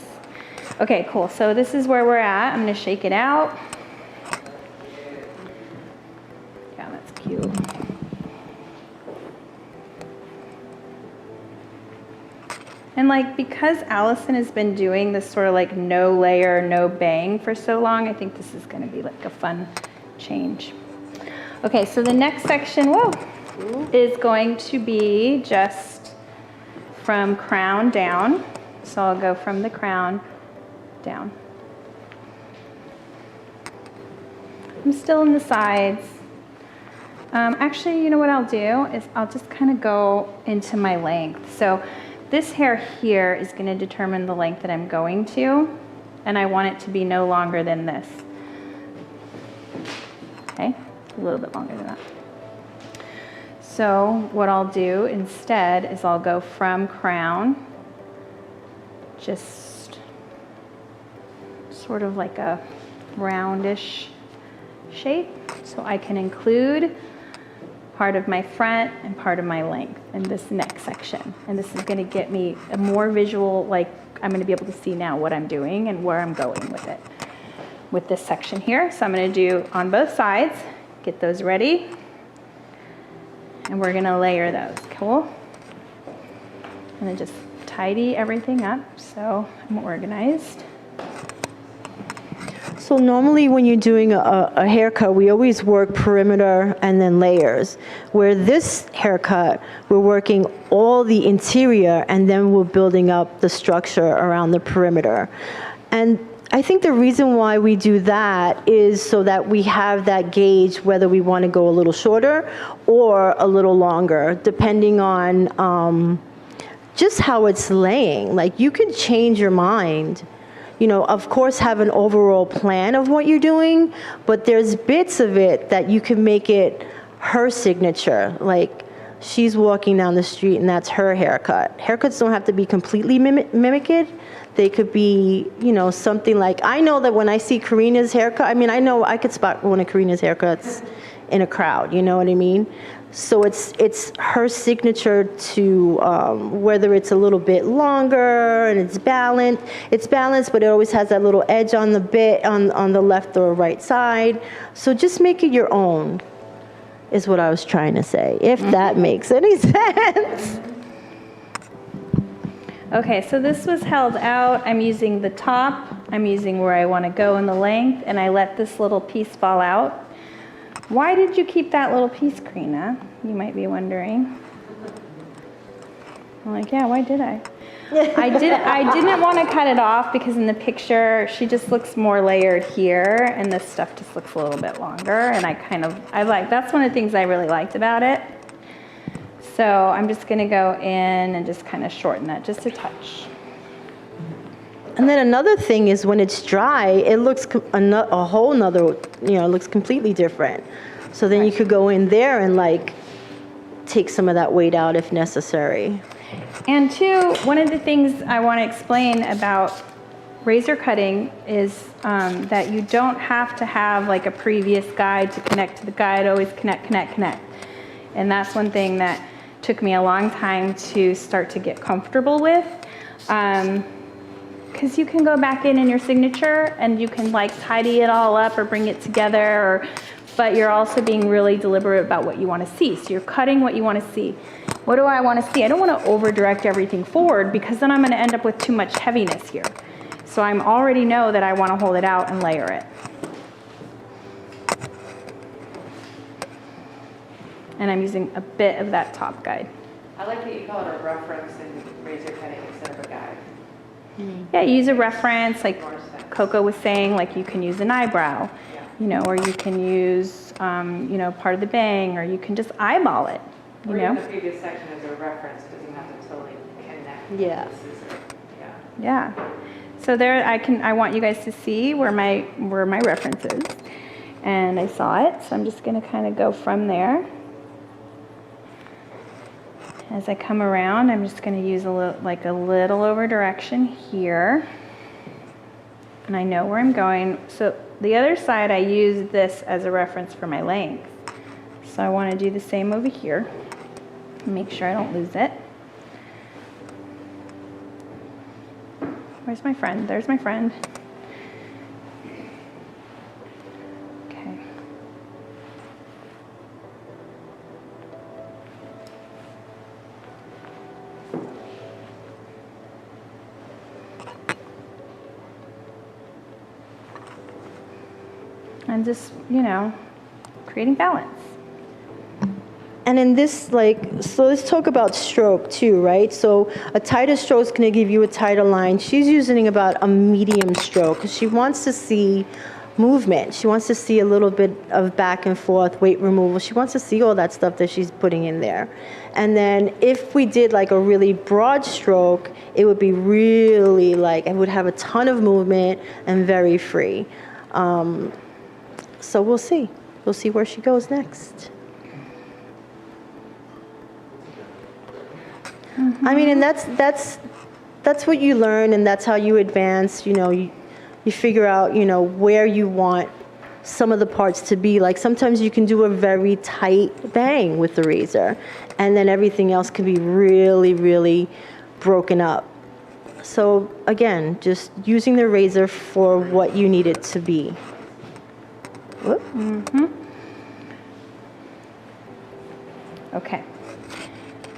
Okay, cool. So this is where we're at. I'm going to shake it out. Yeah, that's cute. And like, because Allison has been doing this sort of like no layer, no bang for so long, I think this is going to be like a fun change. Okay, so the next section, is going to be just from crown down. So I'll go from the crown down. I'm still in the sides. Actually, you know what I'll do is I'll just kind of go into my length. So this hair here is going to determine the length that I'm going to, and I want it to be no longer than this. Okay, a little bit longer than that. So what I'll do instead is I'll go from crown, just sort of like a roundish shape, so I can include part of my front and part of my length in this neck section. And this is going to get me a more visual, like I'm going to be able to see now what I'm doing and where I'm going with it, with this section here. So I'm going to do on both sides, get those ready, and we're going to layer those. Cool? And then just tidy everything up so I'm organized. So normally when you're doing a haircut, we always work perimeter and then layers. Where this haircut, we're working all the interior and then we're building up the structure around the perimeter. And I think the reason why we do that is so that we have that gauge whether we want to go a little shorter or a little longer, depending on just how it's laying. Like you can change your mind. You know, of course, have an overall plan of what you're doing, but there's bits of it that you can make it her signature. Like she's walking down the street and that's her haircut. Haircuts don't have to be completely mimicked. They could be, you know, something like, I know that when I see Karina's haircut, I mean, I know I could spot one of Karina's haircuts in a crowd, you know what I mean? So it's her signature to whether it's a little bit longer and it's balanced, but it always has that little edge on the bit on the left or right side. So just make it your own, is what I was trying to say, if that makes any sense. Okay, so this was held out. I'm using the top. I'm using where I want to go in the length, and I let this little piece fall out. Why did you keep that little piece, Karina? You might be wondering. I'm like, yeah, why did I? I didn't want to cut it off because in the picture, she just looks more layered here, and this stuff just looks a little bit longer, and that's one of the things I really liked about it. So I'm just going to go in and just kind of shorten that just a touch. And then another thing is when it's dry, it looks a whole nother, you know, it looks completely different. So then you could go in there and like take some of that weight out if necessary. And two, one of the things I want to explain about razor cutting is that you don't have to have like a previous guide to connect to the guide, always connect. And that's one thing that took me a long time to start to get comfortable with. Because you can go back in your signature and you can like tidy it all up or bring it together, but you're also being really deliberate about what you want to see. So you're cutting what you want to see. What do I want to see? I don't want to over direct everything forward because then I'm going to end up with too much heaviness here. So I already know that I want to hold it out and layer it. And I'm using a bit of that top guide. I like that you call it a reference in razor cutting instead of a guide. Yeah, use a reference, like Coco was saying, like you can use an eyebrow, you know, or you can use, you know, part of the bang, or you can just eyeball it, you know. The previous section is a reference, it doesn't have to totally connect. Yeah. Yeah. So there, I want you guys to see where my reference is, and I saw it, so I'm just going to kind of go from there. As I come around, I'm just going to use a little over direction here. And I know where I'm going. So the other side, I use this as a reference for my length. So I want to do the same over here. Make sure I don't lose it. Where's my friend? There's my friend. Okay. And just, you know, creating balance. And in this, so let's talk about stroke too, right? So a tighter stroke is going to give you a tighter line. She's using about a medium stroke because she wants to see movement. She wants to see a little bit of back and forth, weight removal. She wants to see all that stuff that she's putting in there. And then if we did like a really broad stroke, it would be really it would have a ton of movement and very free. So we'll see. We'll see where she goes next. I mean, and that's what you learn, and that's how you advance. You figure out, where you want some of the parts to be. Like sometimes you can do a very tight bang with the razor, and then everything else can be really, really broken up. So again, just using the razor for what you need it to be. Whoop. Okay.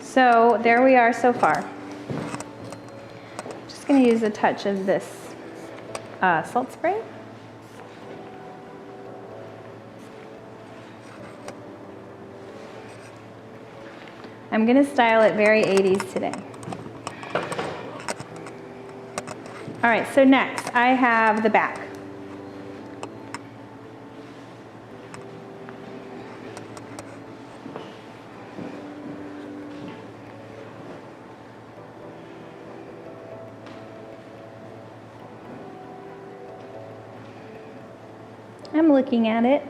So there we are so far. Just going to use a touch of this salt spray. I'm going to style it very 80s today. All right, so next I have the back. I'm looking at it.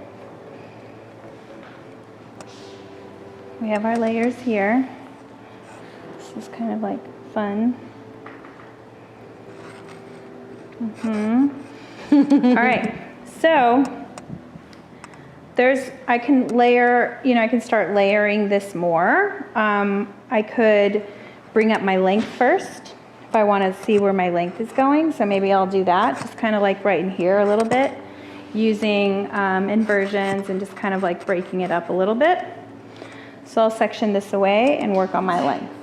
We have our layers here. This is kind of like fun. All right, so I can layer, I can start layering this more. I could bring up my length first if I want to see where my length is going. So maybe I'll do that, just kind of like right in here a little bit, using inversions and just kind of like breaking it up a little bit. So I'll section this away and work on my length.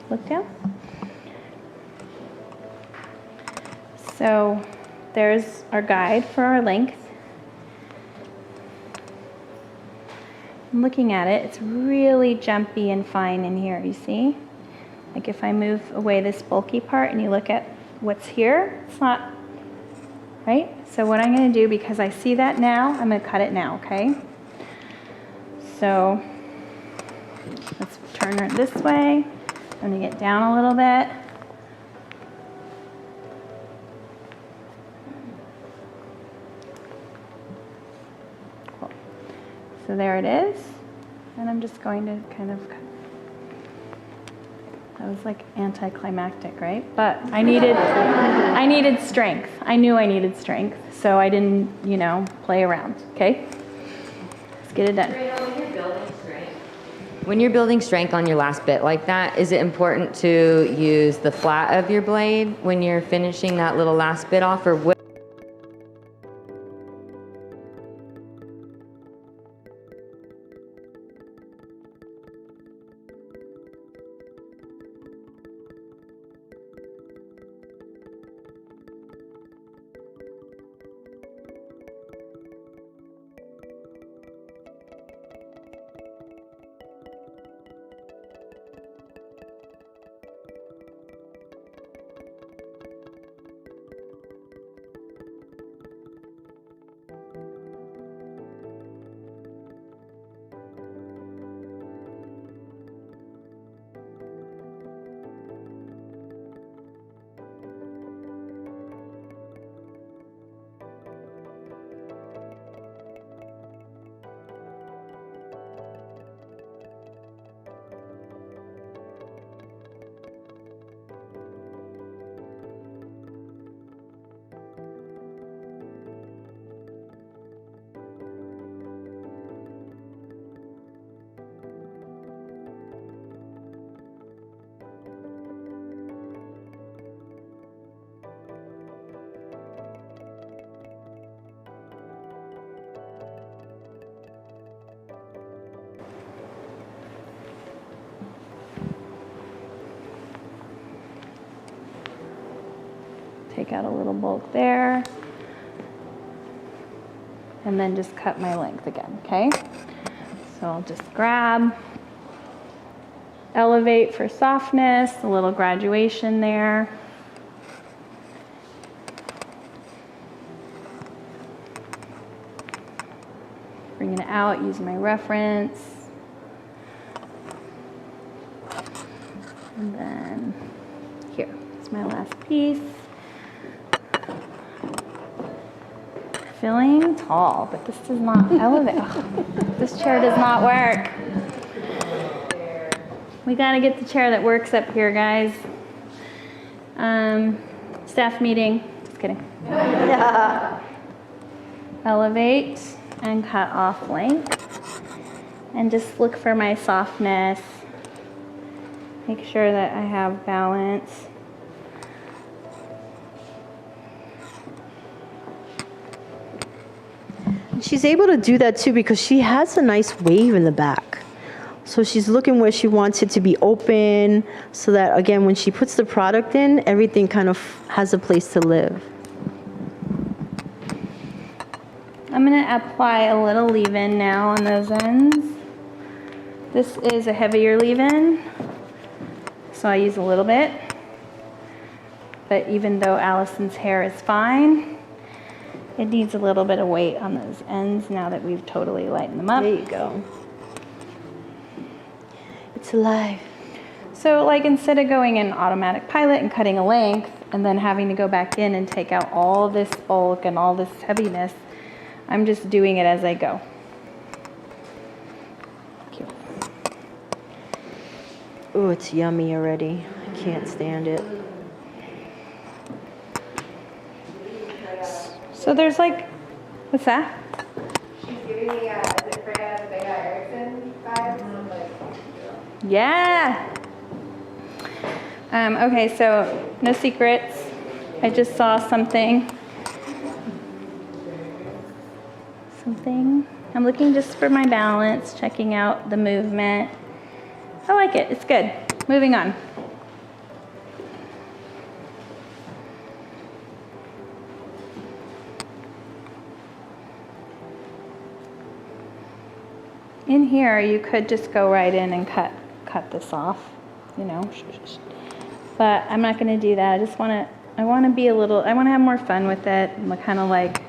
Look down. So there's our guide for our length. I'm looking at it, it's really jumpy and fine in here, you see? Like if I move away this bulky part and you look at what's here, it's not, right? So what I'm going to do, because I see that now, I'm going to cut it now, okay? So let's turn it this way. I'm going to get down a little bit. Cool. So there it is. And I'm just going to kind of cut. That was like anticlimactic, right? But I needed strength. I knew I needed strength, so I didn't, play around, okay? Let's get it done. When you're building strength on your last bit like that, is it important to use the flat of your blade when you're finishing that little last bit off, or what? Take out a little bulk there. And then just cut my length again, okay? So I'll just grab, elevate for softness, a little graduation there. Bring it out, use my reference. And then here, it's my last piece. Feeling tall, but this does not elevate. Ugh, this chair does not work. We gotta get the chair that works up here, guys. Staff meeting, just kidding. Elevate and cut off length. And just look for my softness. Make sure that I have balance. She's able to do that too because she has a nice wave in the back. So she's looking where she wants it to be open so that, again, when she puts the product in, everything kind of has a place to live. I'm going to apply a little leave-in now on those ends. This is a heavier leave-in, so I use a little bit. But even though Allison's hair is fine, it needs a little bit of weight on those ends now that we've totally lightened them up. There you go. It's alive. So like instead of going in automatic pilot and cutting a length and then having to go back in and take out all this bulk and all this heaviness, I'm just doing it as I go. Cute. Oh, it's yummy already. I can't stand it. So there's like, what's that? She's giving me, is it Freya the Vega Erickson vibes? Yeah. Okay, so no secrets. I just saw something. I'm looking just for my balance, checking out the movement. I like it. It's good. Moving on. In here, you could just go right in and cut this off, you know. But I'm not going to do that. I want to have more fun with it. Kind of like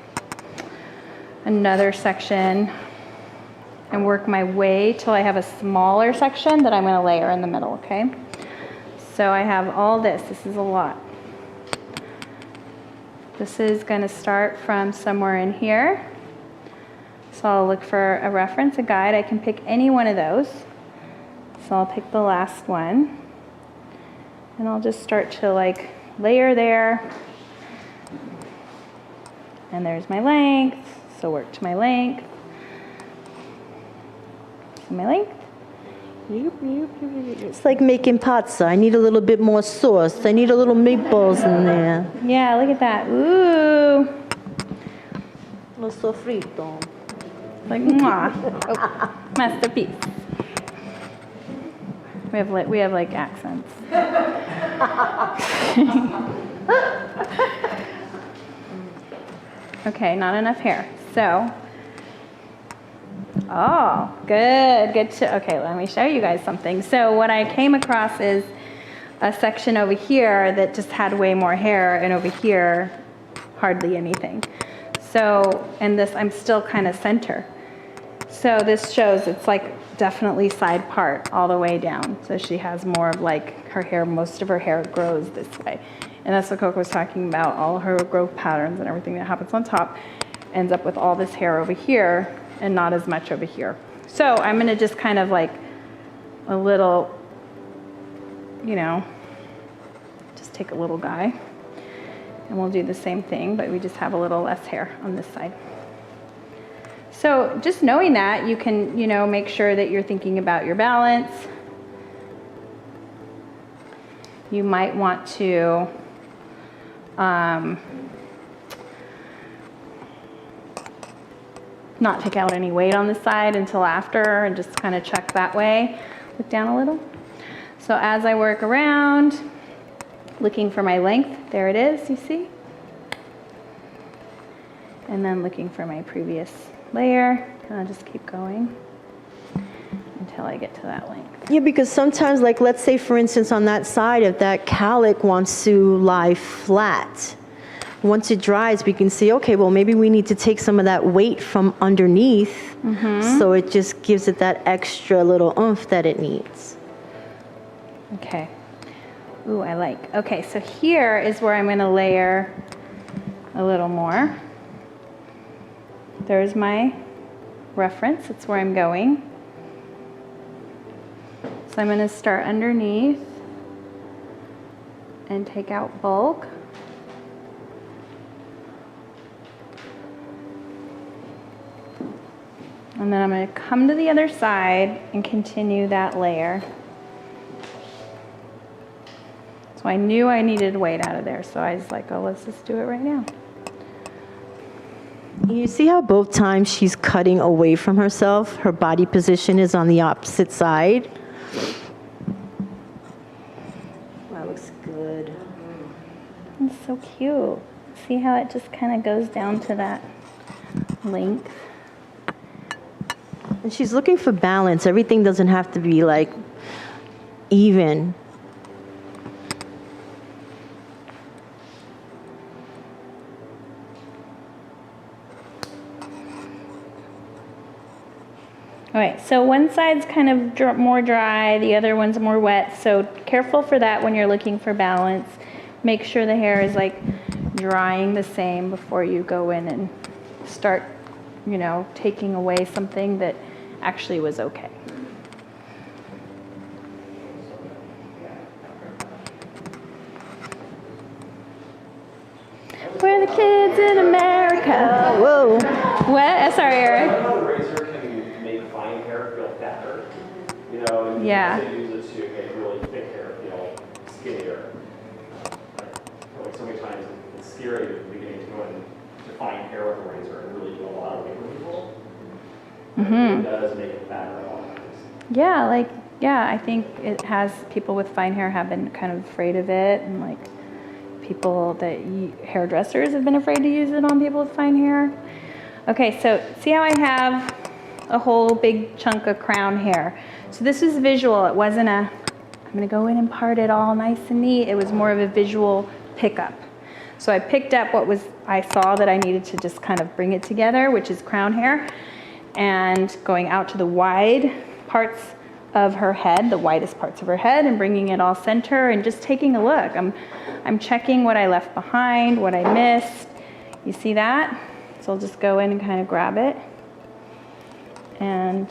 another section and work my way till I have a smaller section that I'm going to layer in the middle, okay? So I have all this. This is a lot. This is going to start from somewhere in here. So I'll look for a reference, a guide. I can pick any one of those. So I'll pick the last one. And I'll just start to like layer there. And there's my length. So work to my length. To my length. It's like making pizza. I need a little bit more sauce. I need a little meatballs in there. Yeah, look at that. Ooh. Lo sofrito. Like, mwah. Oh, masterpiece. We have like accents. Okay, not enough hair. So, oh, good. Okay, let me show you guys something. So what I came across is a section over here that just had way more hair, and over here, hardly anything. So, and this, I'm still kind of center. So this shows it's like definitely side part all the way down. So she has more of like her hair, most of her hair grows this way. And that's what Coco was talking about, all her growth patterns and everything that happens on top ends up with all this hair over here and not as much over here. So I'm gonna just kind of like a little, you know, just take a little guy and we'll do the same thing, but we just have a little less hair on this side. So just knowing that, you can, you know, make sure that you're thinking about your balance. You might want to not take out any weight on the side until after and just kind of check that way. Look down a little. So as I work around, looking for my length, there it is, you see? And then looking for my previous layer, and I'll just keep going. until I get to that length. Yeah, because sometimes, like, let's say, for instance, on that side, if that cowlick wants to lie flat, once it dries, we can see, okay, well, maybe we need to take some of that weight from underneath, so it just gives it that extra little oomph that it needs. Okay. Ooh, I like. Okay, so here is where I'm going to layer a little more. There's my reference. That's where I'm going. So I'm going to start underneath and take out bulk. And then I'm going to come to the other side and continue that layer. So I knew I needed weight out of there, so I was like, oh, let's just do it right now. You see how both times she's cutting away from herself, her body position is on the opposite side? That looks good. It's so cute. See how it just kind of goes down to that length? And she's looking for balance. Everything doesn't have to be like even. All right, so one side's kind of more dry, the other one's more wet, so careful for that when you're looking for balance. Make sure the hair is like drying the same before you go in and start, you know, taking away something that actually was okay. We're the kids in America. Whoa. What? Sorry, Eric. How the razor can make fine hair feel fatter, you know, and Yeah. you can use it to make really thick hair feel skinnier. Like so many times it's scary at the beginning to go in to fine hair with a razor and really do a lot of weight removal. It does make it fatter a lot of times. Yeah, I think it has, people with fine hair have been kind of afraid of it, and like people that hairdressers have been afraid to use it on people with fine hair. Okay, so see how I have a whole big chunk of crown hair. So this was visual. It wasn't a, I'm gonna go in and part it all nice and neat. It was more of a visual pickup. So I picked up what I saw that I needed to just kind of bring it together, which is crown hair, and going out to the wide parts of her head, the widest parts of her head, and bringing it all center and just taking a look. I'm checking what I left behind, what I missed. You see that? So I'll just go in and kind of grab it. And,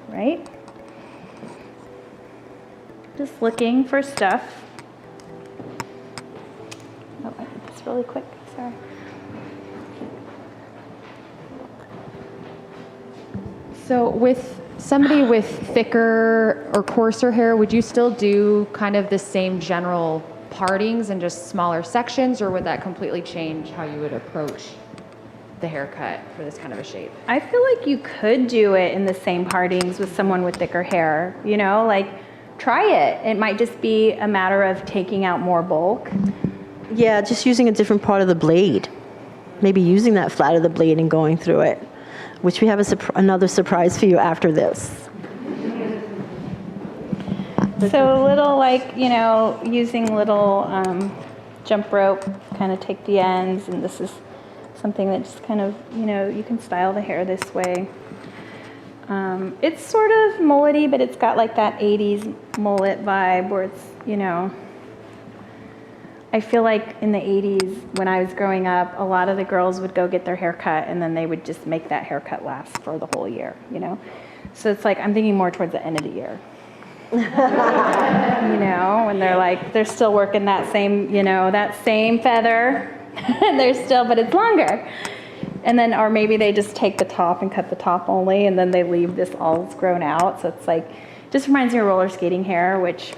right? Just looking for stuff. Oh, I did this really quick, sorry. So with somebody with thicker or coarser hair, would you still do kind of the same general partings and just smaller sections, or would that completely change how you would approach the haircut for this kind of a shape? I feel like you could do it in the same partings with someone with thicker hair, you know, like try it. It might just be a matter of taking out more bulk. Yeah, just using a different part of the blade. Maybe using that flat of the blade and going through it, which we have another surprise for you after this. So a little like, you know, using little jump rope, kind of take the ends, and this is something that just kind of, you know, you can style the hair this way. It's sort of mullety, but it's got like that 80s mullet vibe where it's, you know, I feel like in the 80s when I was growing up, a lot of the girls would go get their hair cut and then they would just make that haircut last for the whole year, you know? So it's like, I'm thinking more towards the end of the year. You know, when they're like, they're still working that same, you know, that same feather, and they're still, but it's longer. And then, or maybe they just take the top and cut the top only, and then they leave this all grown out. So it's like, just reminds me of roller skating hair, which,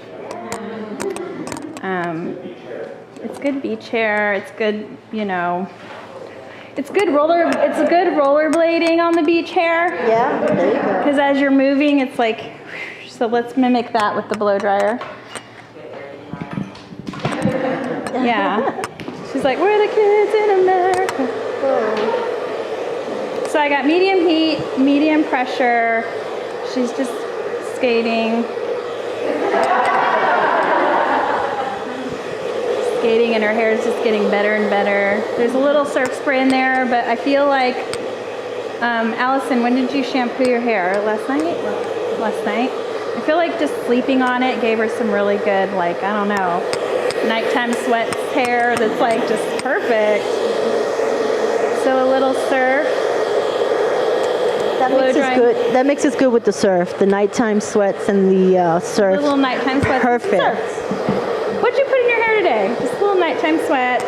it's good beach hair. It's good, you know, it's good rollerblading on the beach hair. Yeah, there you go. Because as you're moving, it's like, so let's mimic that with the blow dryer. Yeah. She's like, we're the kids in America. So I got medium heat, medium pressure. She's just skating. Skating, and her hair is just getting better and better. There's a little surf spray in there, but I feel like, Allison, when did you shampoo your hair? Last night? Last night. I feel like just sleeping on it gave her some really good, like, I don't know, nighttime sweats hair that's like just perfect. So a little surf. That makes us good. That makes us good with the surf, the nighttime sweats and the surf. A little nighttime sweats. Perfect. Surf. What'd you put in your hair today? Just a little nighttime sweat.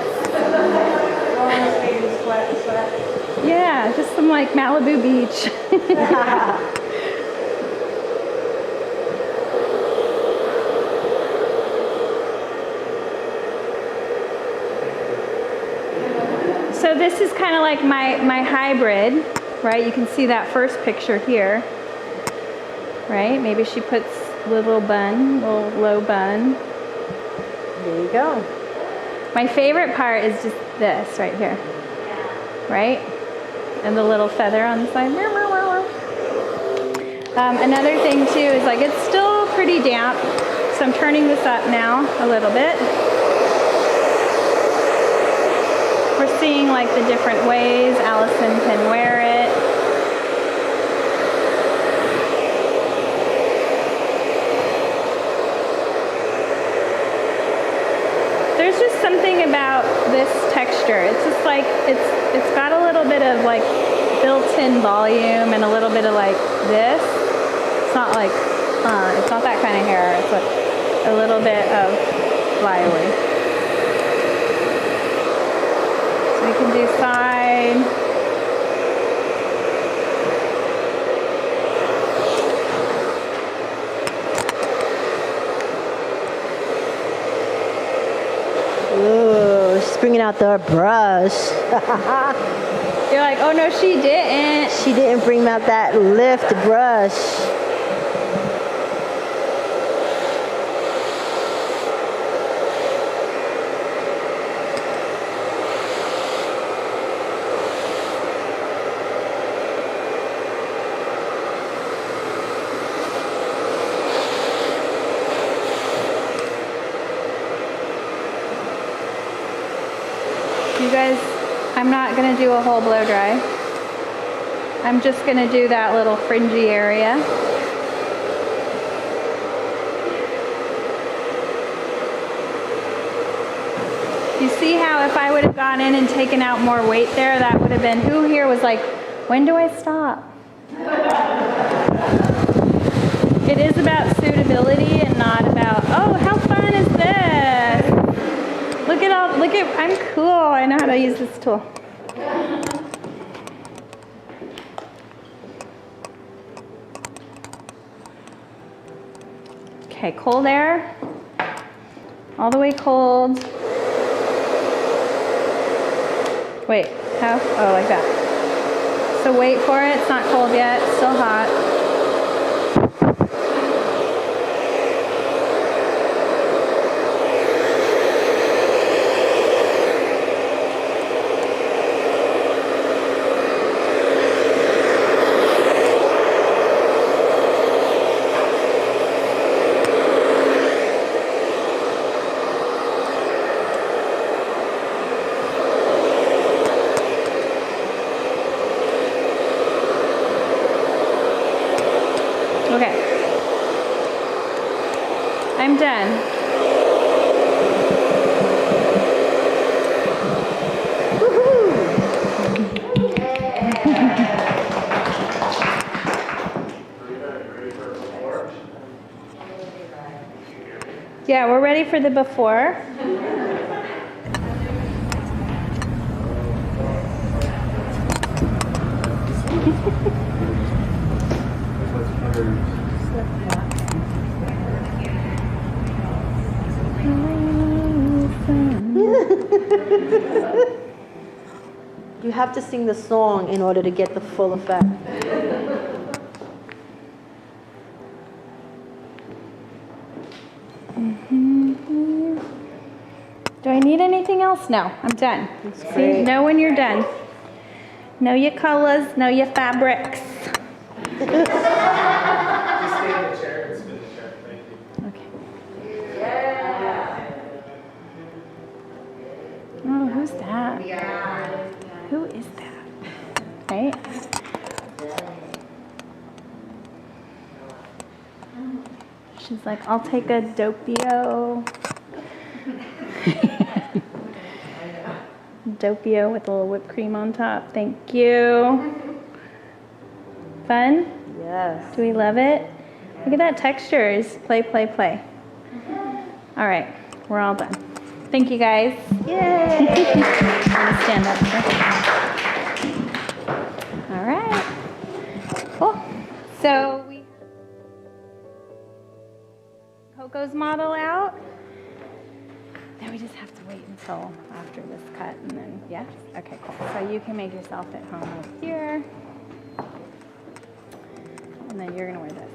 Yeah, just some like Malibu beach. So this is kind of like my hybrid, right? You can see that first picture here, right? Maybe she puts little bun, little low bun. There you go. My favorite part is just this right here, right? And the little feather on the side. Another thing too is like it's still pretty damp, so I'm turning this up now a little bit. We're seeing like the different ways Allison can wear it. There's just something about this texture. It's just like, it's got a little bit of like built-in volume and a little bit of like this. It's not like, it's not that kind of hair. It's like a little bit of flyaway. So we can do side. Ooh, she's bringing out the brush. You're like, oh no, she didn't. She didn't bring out that lift brush. You guys, I'm not gonna do a whole blow dry. I'm just gonna do that little fringy area. You see how if I would have gone in and taken out more weight there, that would have been, who here was like, when do I stop? It is about suitability and not about, oh, how fun is this? I'm cool, I know how to use this tool. Okay, cold air, all the way cold. Wait, how? Oh, like that. So wait for it, it's not cold yet, it's still hot. Okay, I'm done. Yeah, we're ready for the before. You have to sing the song in order to get the full effect. Do I need anything else? No, I'm done. See, great. know when you're done. Know your colors, know your fabrics. Just stay in the chair. that? Who is that? Right? She's like, I'll take a Doppio. Doppio with a little whipped cream on top. Thank you. Fun? Yes. Do we love it? Look at that textures. Play, play, play. All right, we're all done. Thank you guys. Yay! I'm gonna stand up here. All right. Cool. So we have Coco's model out. Now we just have to wait until after this cut and then, yeah? Okay, cool. So you can make yourself at home right here. And then you're gonna wear this.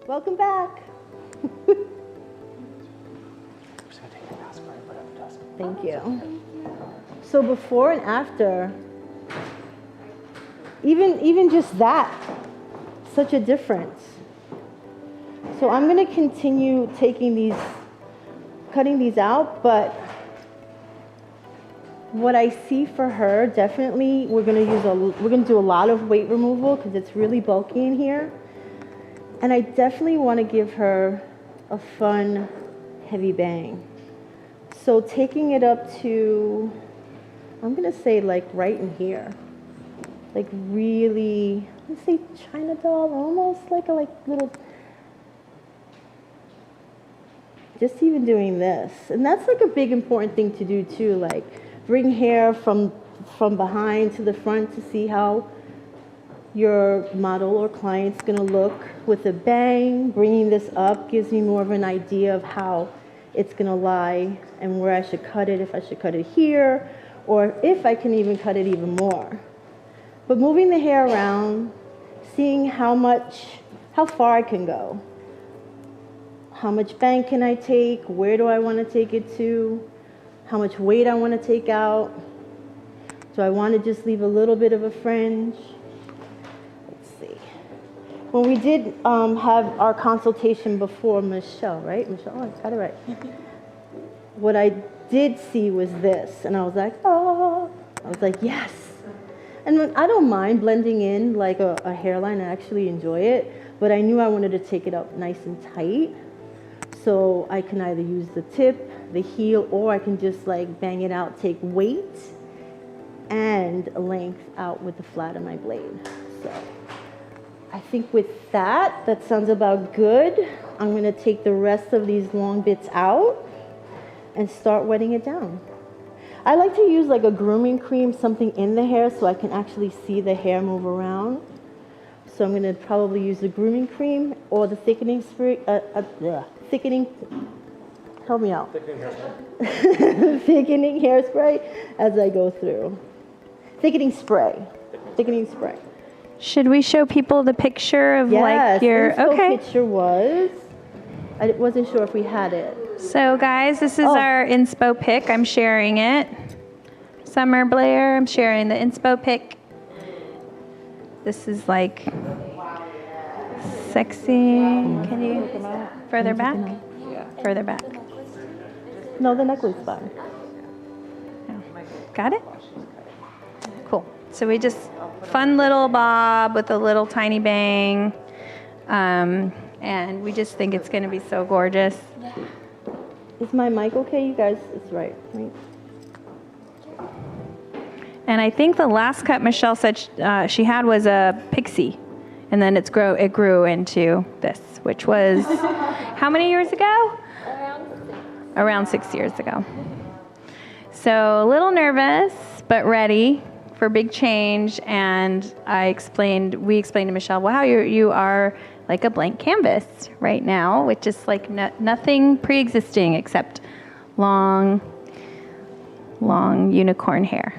Welcome back. Thank you. So before and after, even just that, such a difference. So I'm going to continue cutting these out, but what I see for her, definitely we're going to do a lot of weight removal because it's really bulky in here. And I definitely want to give her a fun, heavy bang. So taking it up to, I'm going to say like right in here. Like really, let's say China doll, almost like a little, just even doing this. And that's like a big important thing to do too, like bring hair from behind to the front to see how your model or client's gonna look with a bang. Bringing this up gives me more of an idea of how it's gonna lie and where I should cut it, if I should cut it here, or if I can even cut it even more. But moving the hair around, seeing how far I can go. How much bang can I take? Where do I want to take it to? How much weight I want to take out? Do I want to just leave a little bit of a fringe? Let's see. When we did have our consultation before, Michelle, right? Michelle, I got it right. What I did see was this, and I was like, oh, I was like, yes. And I don't mind blending in like a hairline, I actually enjoy it, but I knew I wanted to take it up nice and tight. So I can either use the tip, the heel, or I can just like bang it out, take weight and length out with the flat of my blade. So I think with that sounds about good. I'm gonna take the rest of these long bits out and start wetting it down. I like to use like a grooming cream, something in the hair so I can actually see the hair move around. So I'm going to probably use the grooming cream or the thickening spray, help me out. Thickening hairspray. Thickening hairspray as I go through. Thickening spray. Should we show people the picture of Yes, like your, okay. picture was, I wasn't sure if we had it. So guys, this is our inspo pic. I'm sharing it. Summer Blair, I'm sharing the inspo pic. This is like sexy. Can you further back? Yeah. Further back. No, the necklace fine. No. Got it? Cool. So we just, fun little bob with a little tiny bang. And we just think it's going to be so gorgeous. Is my mic okay? You guys, it's right? And I think the last cut Michelle said she had was a pixie. And then it grew into this, which was how many years ago? Around 6 years ago. So a little nervous, but ready for big change. And we explained to Michelle, wow, you are like a blank canvas right now, which is like nothing pre-existing except long unicorn hair.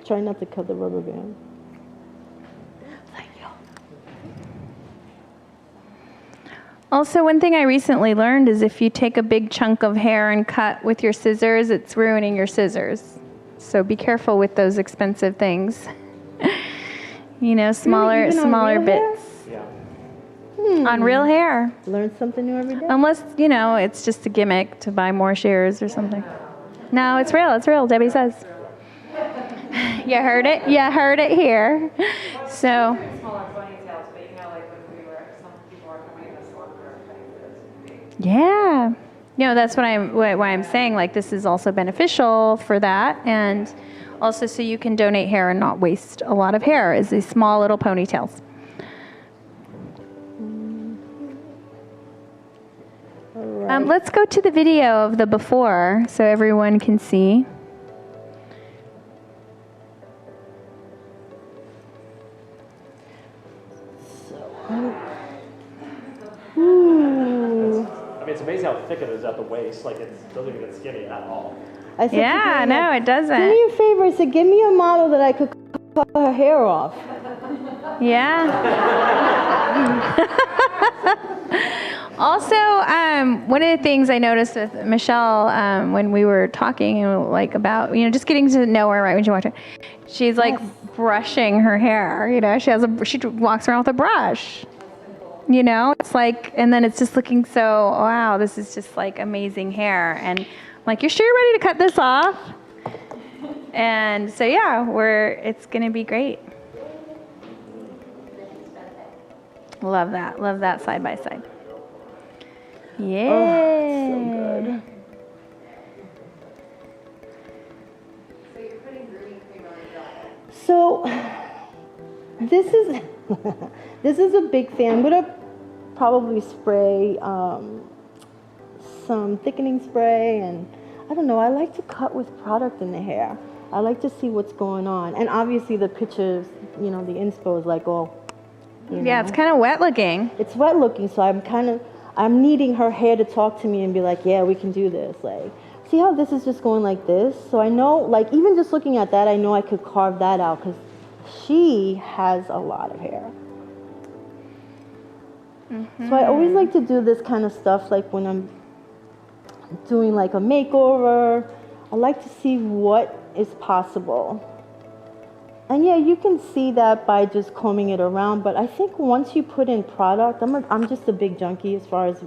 Try not to cut the rubber band. Also, one thing I recently learned is if you take a big chunk of hair and cut with your scissors, it's ruining your scissors. So be careful with those expensive things. You know, smaller bits. Yeah. On real hair. Learn something new every day. Unless, it's just a gimmick to buy more shares or something. No, it's real, Debbie says. You heard it here. So. Smaller ponytails, but like when some people are coming in this longer things. Yeah. That's why I'm saying like this is also beneficial for that, and also so you can donate hair and not waste a lot of hair is these small little ponytails. Right. Let's go to the video of the before so everyone can see. Ooh. I mean, it's amazing how thick it is at the waist. Like, it doesn't even get skinny at all. I said to Yeah, Dana, no, it doesn't. Do me a favor, give me a model that I could cut her hair off. Yeah. Also, one of the things I noticed with Michelle when we were talking, like about, just getting to know her right when she walked in, she's like brushing her hair. She walks around with a brush. It's like, and then it's just looking so, wow, this is just like amazing hair. And I'm like, you're sure you're ready to cut this off? And so yeah, it's gonna be great. Love that side by side. Yeah. Oh, so good. So you're putting grooming cream on your dog. So this is this is a big thing. I'm gonna probably spray some thickening spray, and I don't know. I like to cut with product in the hair. I like to see what's going on, and obviously the pictures, the inspo is like all. Yeah, it's kind of wet looking. It's wet looking, so I'm needing her hair to talk to me and be like, yeah, we can do this. Like, see how this is just going like this? So I know, like, even just looking at that, I know I could carve that out because she has a lot of hair. Mm-hmm. So I always like to do this kind of stuff, like when I'm doing like a makeover. I like to see what is possible. And yeah, you can see that by just combing it around, but I think once you put in product, I'm just a big junkie as far as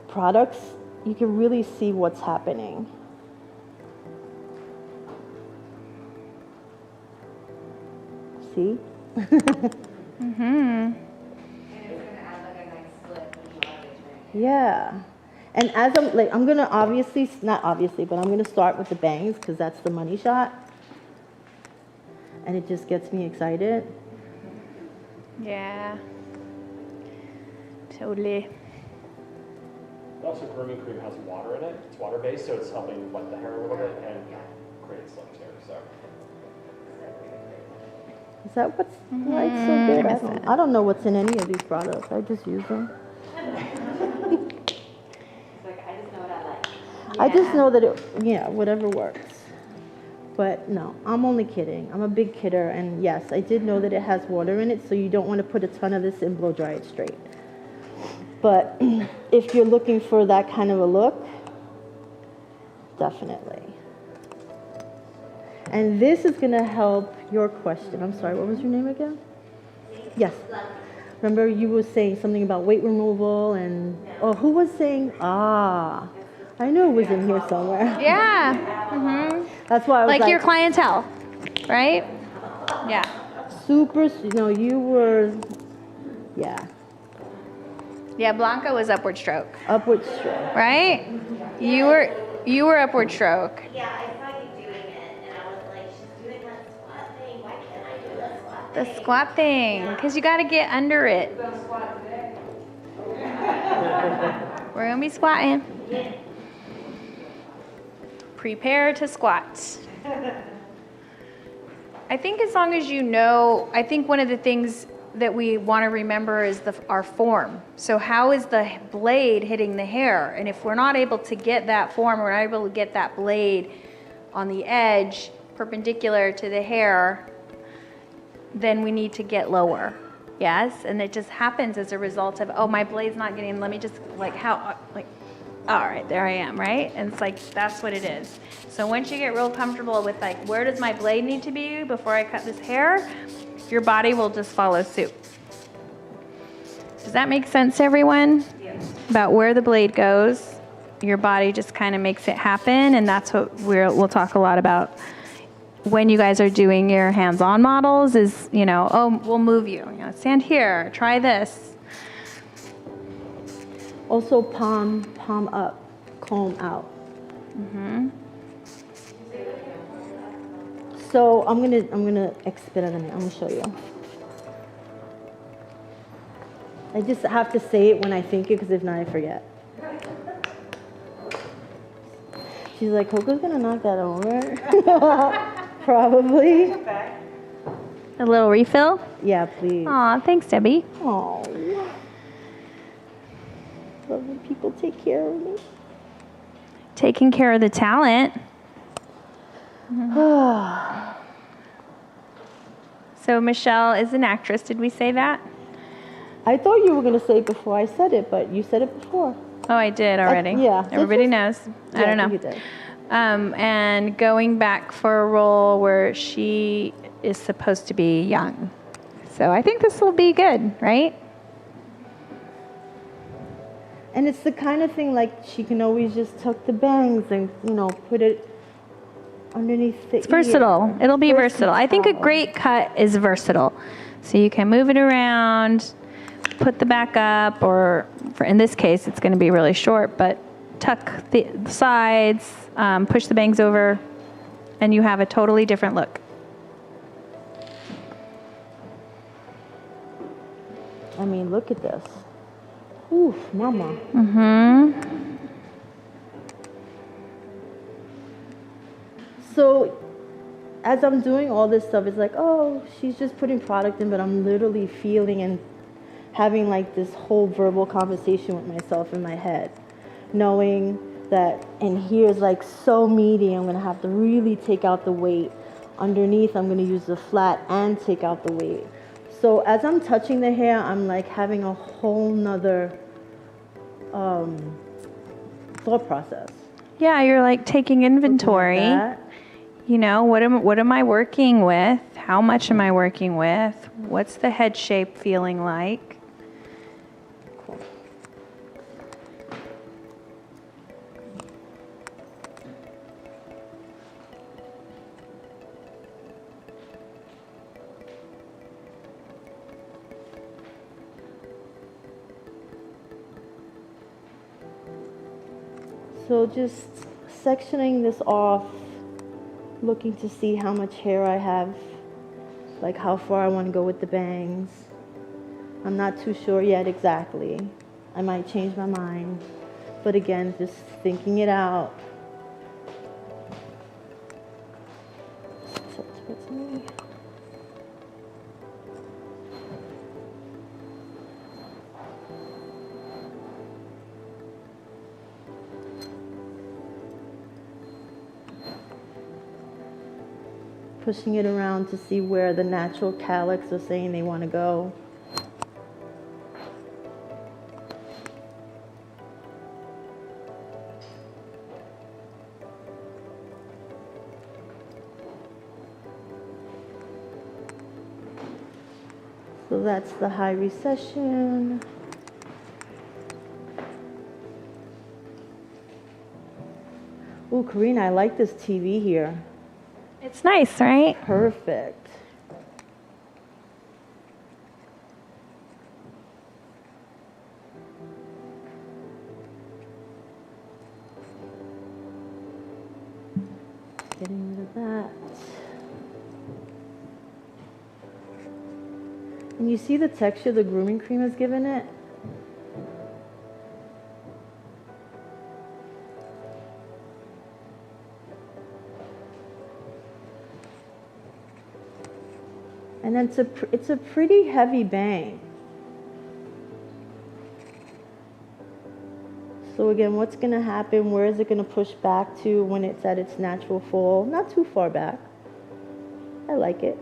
products, you can really see what's happening. See? Mm-hmm. And it's going to add like a nice slip in the luggage, right? Yeah. And as I'm gonna not obviously, but I'm gonna start with the bangs because that's the money shot. And it just gets me excited. Yeah. Totally. Also, grooming cream has water in it. It's water-based, so it's helping wet the hair a little bit and create slick hair. So. Is that what's why it's so good? I don't know what's in any of these products. I just use them. I just know that whatever works. But no, I'm only kidding. I'm a big kidder, and yes, I did know that it has water in it, so you don't want to put a ton of this and blow dry it straight. But if you're looking for that kind of a look, definitely. And this is going to help your question. I'm sorry, what was your name again? Yes. Remember you were saying something about weight removal and, who was saying, I knew it was in here somewhere. Yeah. Mm-hmm. That's why I was like your clientele, right? Yeah. Super, you were, yeah. Yeah, Blanca was upward stroke. Upward stroke. Right? You were upward stroke. Yeah, I saw you doing it, and I was like, she's doing that squat thing. Why can't I do that squat thing? The squat thing, because you got to get under it. We're going to be squatting. Prepare to squat. I think as long as I think one of the things that we want to remember is our form. So how is the blade hitting the hair? And if we're not able to get that form, we're not able to get that blade on the edge perpendicular to the hair, then we need to get lower. Yes? And it just happens as a result of, my blade's not getting, let me just, all right, there I am, right? And it's like, that's what it is. So once you get real comfortable with where does my blade need to be before I cut this hair, your body will just follow suit. Does that make sense to everyone? Yes. About where the blade goes, your body just kind of makes it happen, and that's what we'll talk a lot about when you guys are doing your hands-on models is, we'll move you. Stand here, try this. Also palm up, comb out. Mm-hmm. So I'm gonna experiment. I'm gonna show you. I just have to say it when I think it, because if not, I forget. She's like, Coco's gonna knock that over. Probably. A little refill? Yeah, please. Aw, thanks, Debbie. Oh. Love when people take care of me. Taking care of the talent. So Michelle is an actress. Did we say that? I thought you were going to say it before I said it, but you said it before. Oh, I did already. Yeah. Everybody knows. I don't know. think you did. And going back for a role where she is supposed to be young. So I think this will be good, right? And it's the kind of thing like she can always just tuck the bangs and, put it underneath the It's versatile. It'll be versatile. I think a great cut is versatile. So you can move it around, put the back up, or in this case, it's going to be really short, but tuck the sides, push the bangs over, and you have a totally different look. I mean, look at this. Oof, mama. Mm-hmm. So, as I'm doing all this stuff, it's like, oh, she's just putting product in, but I'm literally feeling and having like this whole verbal conversation with myself in my head, knowing that in here is like so meaty, I'm gonna have to really take out the weight. Underneath, I'm gonna use the flat and take out the weight. So as I'm touching the hair, I'm like having a whole nother thought process. Yeah, you're like taking inventory. Looking at that. What am I working with? How much am I working with? What's the head shape feeling like? Cool. So just sectioning this off, looking to see how much hair I have, like how far I want to go with the bangs. I'm not too sure yet exactly. I might change my mind. But again, just thinking it out. Pushing it around to see where the natural calyx are saying they want to go. So that's the high recession. Ooh, Karina, I like this TV here. It's nice, right? Perfect. Getting rid of that. And you see the texture the grooming cream has given it? And then it's a pretty heavy bang. So again, what's going to happen? Where is it going to push back to when it's at its natural fall? Not too far back. I like it.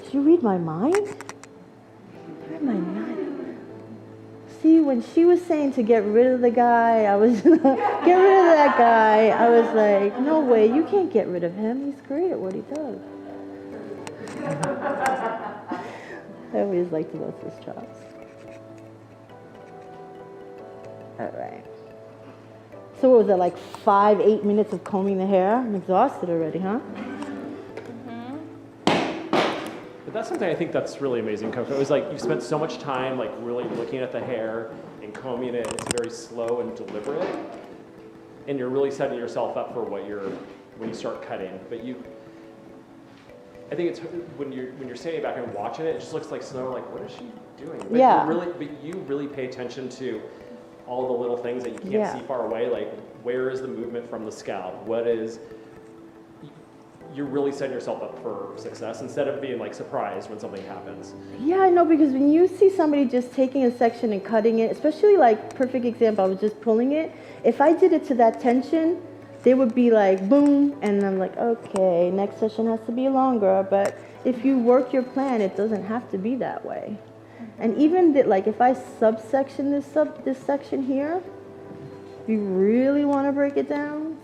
Did you read my mind? Am I not? See, when she was saying to get rid of the guy, I was get rid of that guy. I was like, no way, you can't get rid of him. He's great at what he does. I always like to bust his chops. All right. So what was that, like 8 minutes of combing the hair? I'm exhausted already, huh? But that's something I think that's really amazing, Coco. It was like you spent so much time like really looking at the hair and combing it. It's very slow and deliberate, and you're really setting yourself up for when you start cutting. But I think it's when you're standing back and watching it, it just looks like slow. Like, what is she doing? But Yeah. you really pay attention to all the little things that you can't see far away. Like, where is the movement from the scalp? you're really setting yourself up for success instead of being like surprised when something happens. Yeah, I know, because when you see somebody just taking a section and cutting it, especially like perfect example, I was just pulling it. If I did it to that tension, they would be like boom, and I'm like, okay, next session has to be longer. But if you work your plan, it doesn't have to be that way. And even like if I subsection this section here, if you really want to break it down,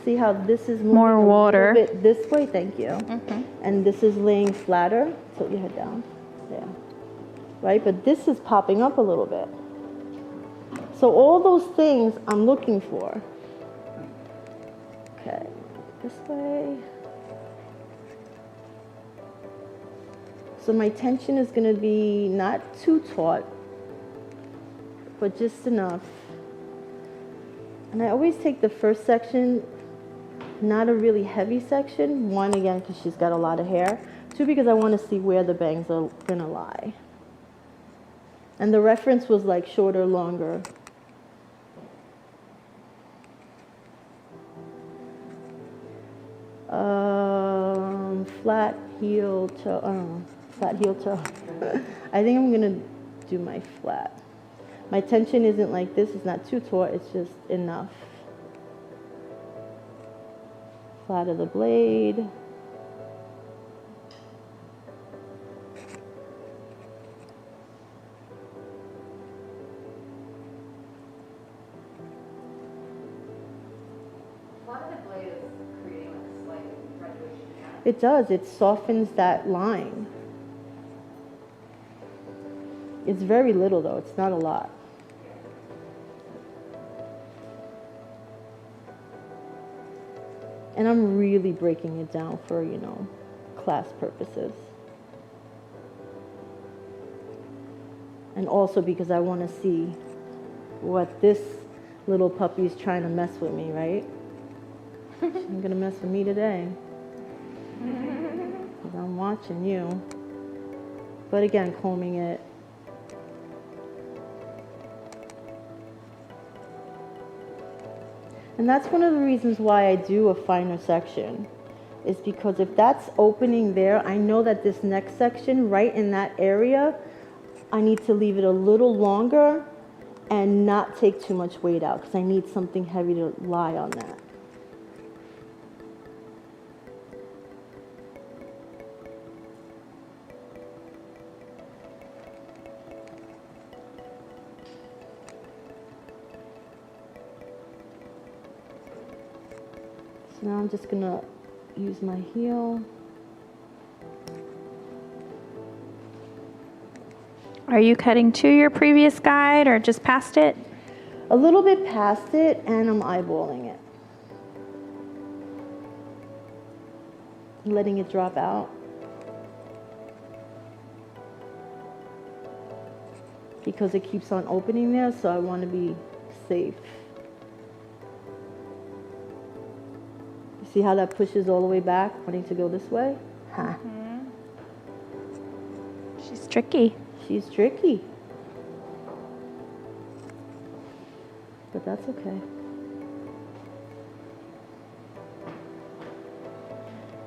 see how this is moving More water. a little bit this way, thank you. And this is laying flatter, tilt your head down, yeah. Right, but this is popping up a little bit. So all those things I'm looking for. Okay, this way. So my tension is going to be not too taut, but just enough. And I always take the first section, not a really heavy section. One, again, because she's got a lot of hair. Two, because I want to see where the bangs are going to lie. And the reference was like shorter, longer. Flat heel toe. Flat heel toe. I think I'm gonna do my flat. My tension isn't like this. It's not too taut. It's just enough. Flat of the blade. It does. It softens that line. It's very little, though. It's not a lot. And I'm really breaking it down for, class purposes. And also because I want to see what this little puppy's trying to mess with me, right? She's going to mess with me today. Because I'm watching you. But again, combing it. And that's one of the reasons why I do a finer section, is because if that's opening there, I know that this next section, right in that area, I need to leave it a little longer and not take too much weight out, because I need something heavy to lie on that. So now I'm just gonna use my heel. Are you cutting to your previous guide or just past it? A little bit past it, and I'm eyeballing it. Letting it drop out. Because it keeps on opening there, so I want to be safe. See how that pushes all the way back, wanting to go this way? Huh. She's tricky. She's tricky. But that's okay.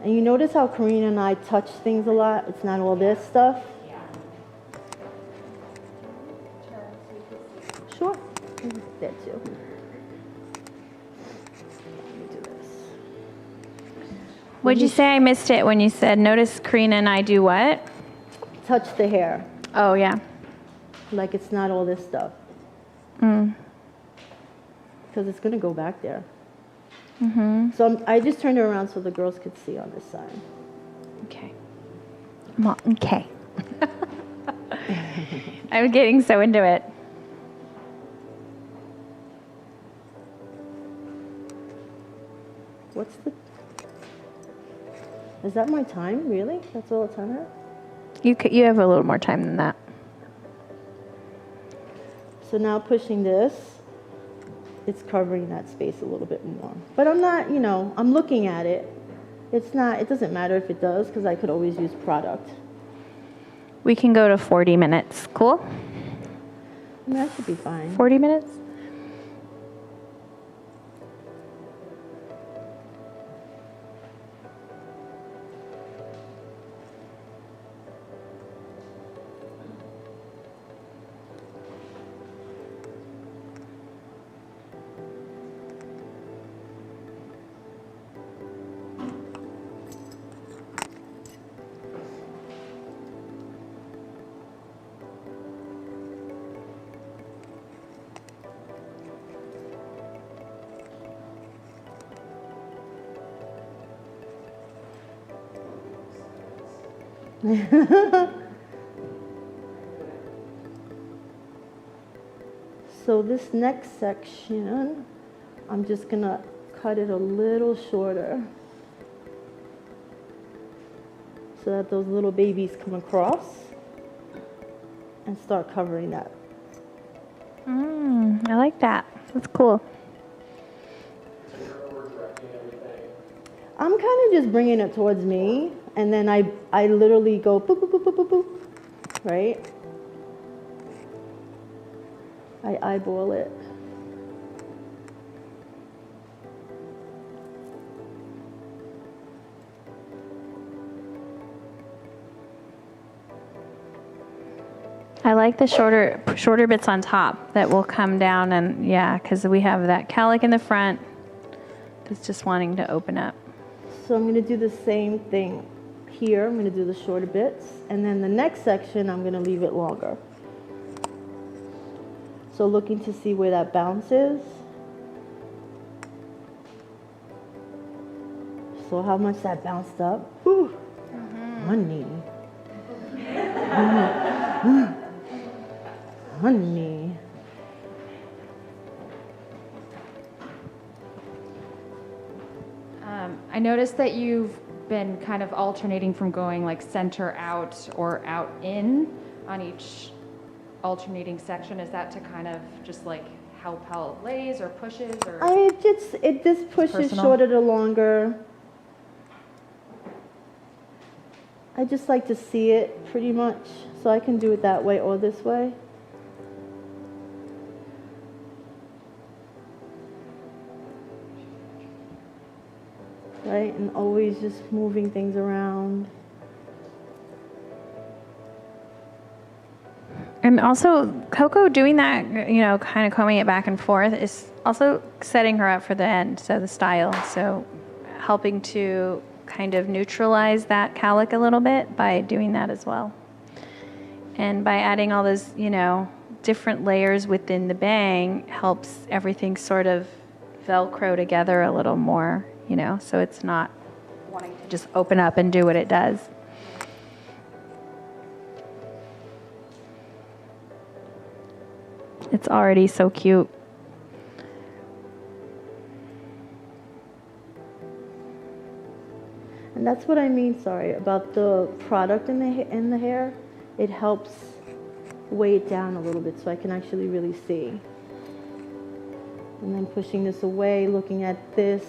And you notice how Karina and I touch things a lot? It's not all this stuff. Sure. There too. What'd you say? I missed it when you said, notice Karina and I do what? Touch the hair. Oh, yeah. Like it's not all this stuff. Because it's going to go back there. So I just turned it around so the girls could see on this side. Okay. Okay. I'm getting so into it. What's the... Is that my time? Really? That's all it's on there? You have a little more time than that. So now pushing this, it's covering that space a little bit more. But I'm not, I'm looking at it. It doesn't matter if it does, because I could always use product. We can go to 40 minutes. Cool? And that should be fine. 40 minutes? So this next section, I'm just gonna cut it a little shorter so that those little babies come across and start covering that. I like that. That's cool. I'm kind of just bringing it towards me, and then I literally go boop, boop, boop, boop, boop, boop, right? I eyeball it. I like the shorter bits on top that will come down, and yeah, because we have that cowlick in the front that's just wanting to open up. So I'm going to do the same thing here. I'm going to do the shorter bits, and then the next section I'm going to leave it longer. So looking to see where that bounce is. So how much that bounced up? Whew. Honey. Honey. I noticed that you've been kind of alternating from going like center out or out in on each alternating section. Is that to kind of just like help how it lays or pushes, or? It just pushes personal? shorter to longer. I just like to see it pretty much, so I can do it that way or this way. Right, and always just moving things around. And also, Coco doing that, kind of combing it back and forth is also setting her up for the end, so the style. So helping to kind of neutralize that cowlick a little bit by doing that as well. And by adding all those, different layers within the bang helps everything sort of Velcro together a little more, so it's not wanting to just open up and do what it does. It's already so cute. And that's what I mean, about the product in the hair. It helps weigh it down a little bit so I can actually really see. And then pushing this away, looking at this.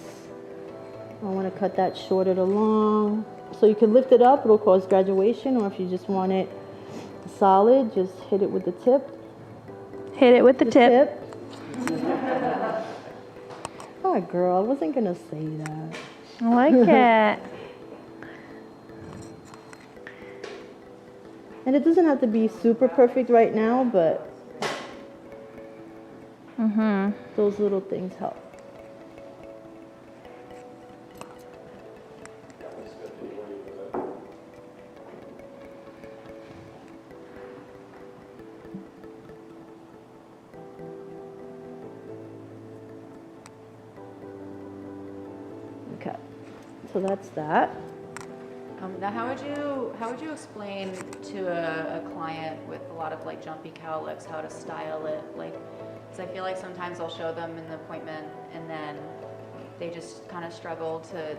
I want to cut that shorter to long. So you can lift it up, it'll cause graduation, or if you just want it solid, just hit it with the tip. Hit it with the tip. Oh, girl, I wasn't going to say that. I like it. And it doesn't have to be super perfect right now, but those little things help. Okay, so that's that. Now, how would you explain to a client with a lot of like jumpy cowlicks how to style it? Like, because I feel like sometimes I'll show them in the appointment and then they just kind of struggle to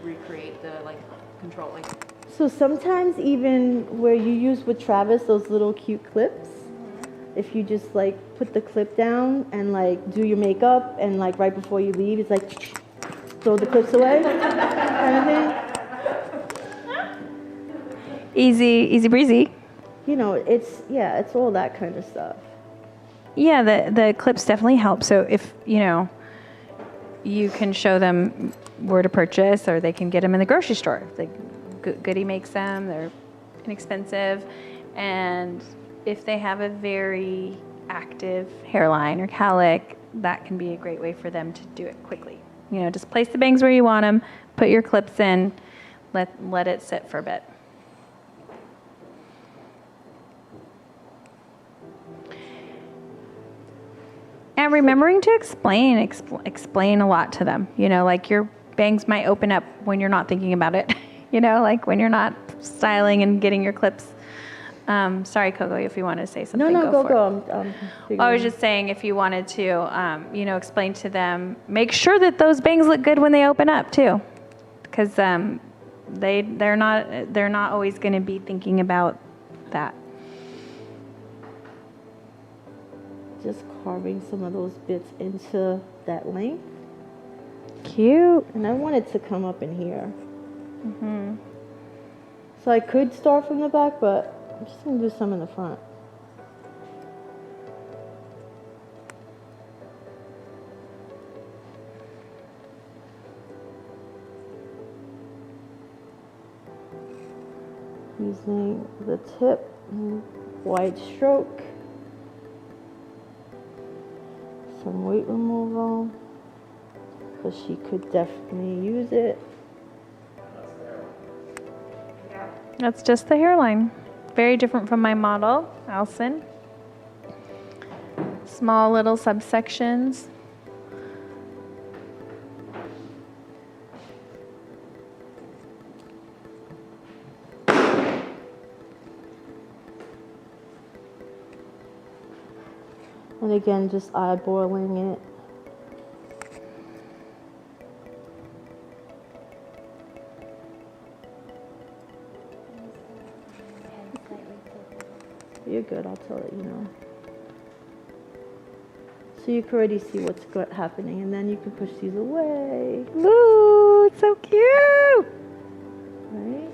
recreate the like control. Like, So sometimes even where you use with Travis those little cute clips, if you just like put the clip down and like do your makeup and like right before you leave, it's like throw the clips away kind of thing. Easy breezy. It's all that kind of stuff. Yeah, the clips definitely help. So if, you can show them where to purchase, or they can get them in the grocery store. Like Goody makes them, they're inexpensive. And if they have a very active hairline or cowlick, that can be a great way for them to do it quickly. Just place the bangs where you want them, put your clips in, let it sit for a bit. And remembering to explain a lot to them. Like your bangs might open up when you're not thinking about it. Like when you're not styling and getting your clips. Sorry, Coco, if you want to say something. No, for it. go. I was just saying, if you wanted to, explain to them, make sure that those bangs look good when they open up too, because they're not always going to be thinking about that. Just carving some of those bits into that length. Cute. And I want it to come up in here. So I could start from the back, but I'm just going to do some in the front. Using the tip, wide stroke, some weight removal, because she could definitely use it. That's just the hairline. Very different from my model, Allison. Small little subsections. And again, just eyeballing it. You're good, I'll tell it, So you can already see what's happening, and then you can push these away. Ooh, it's so cute. Right?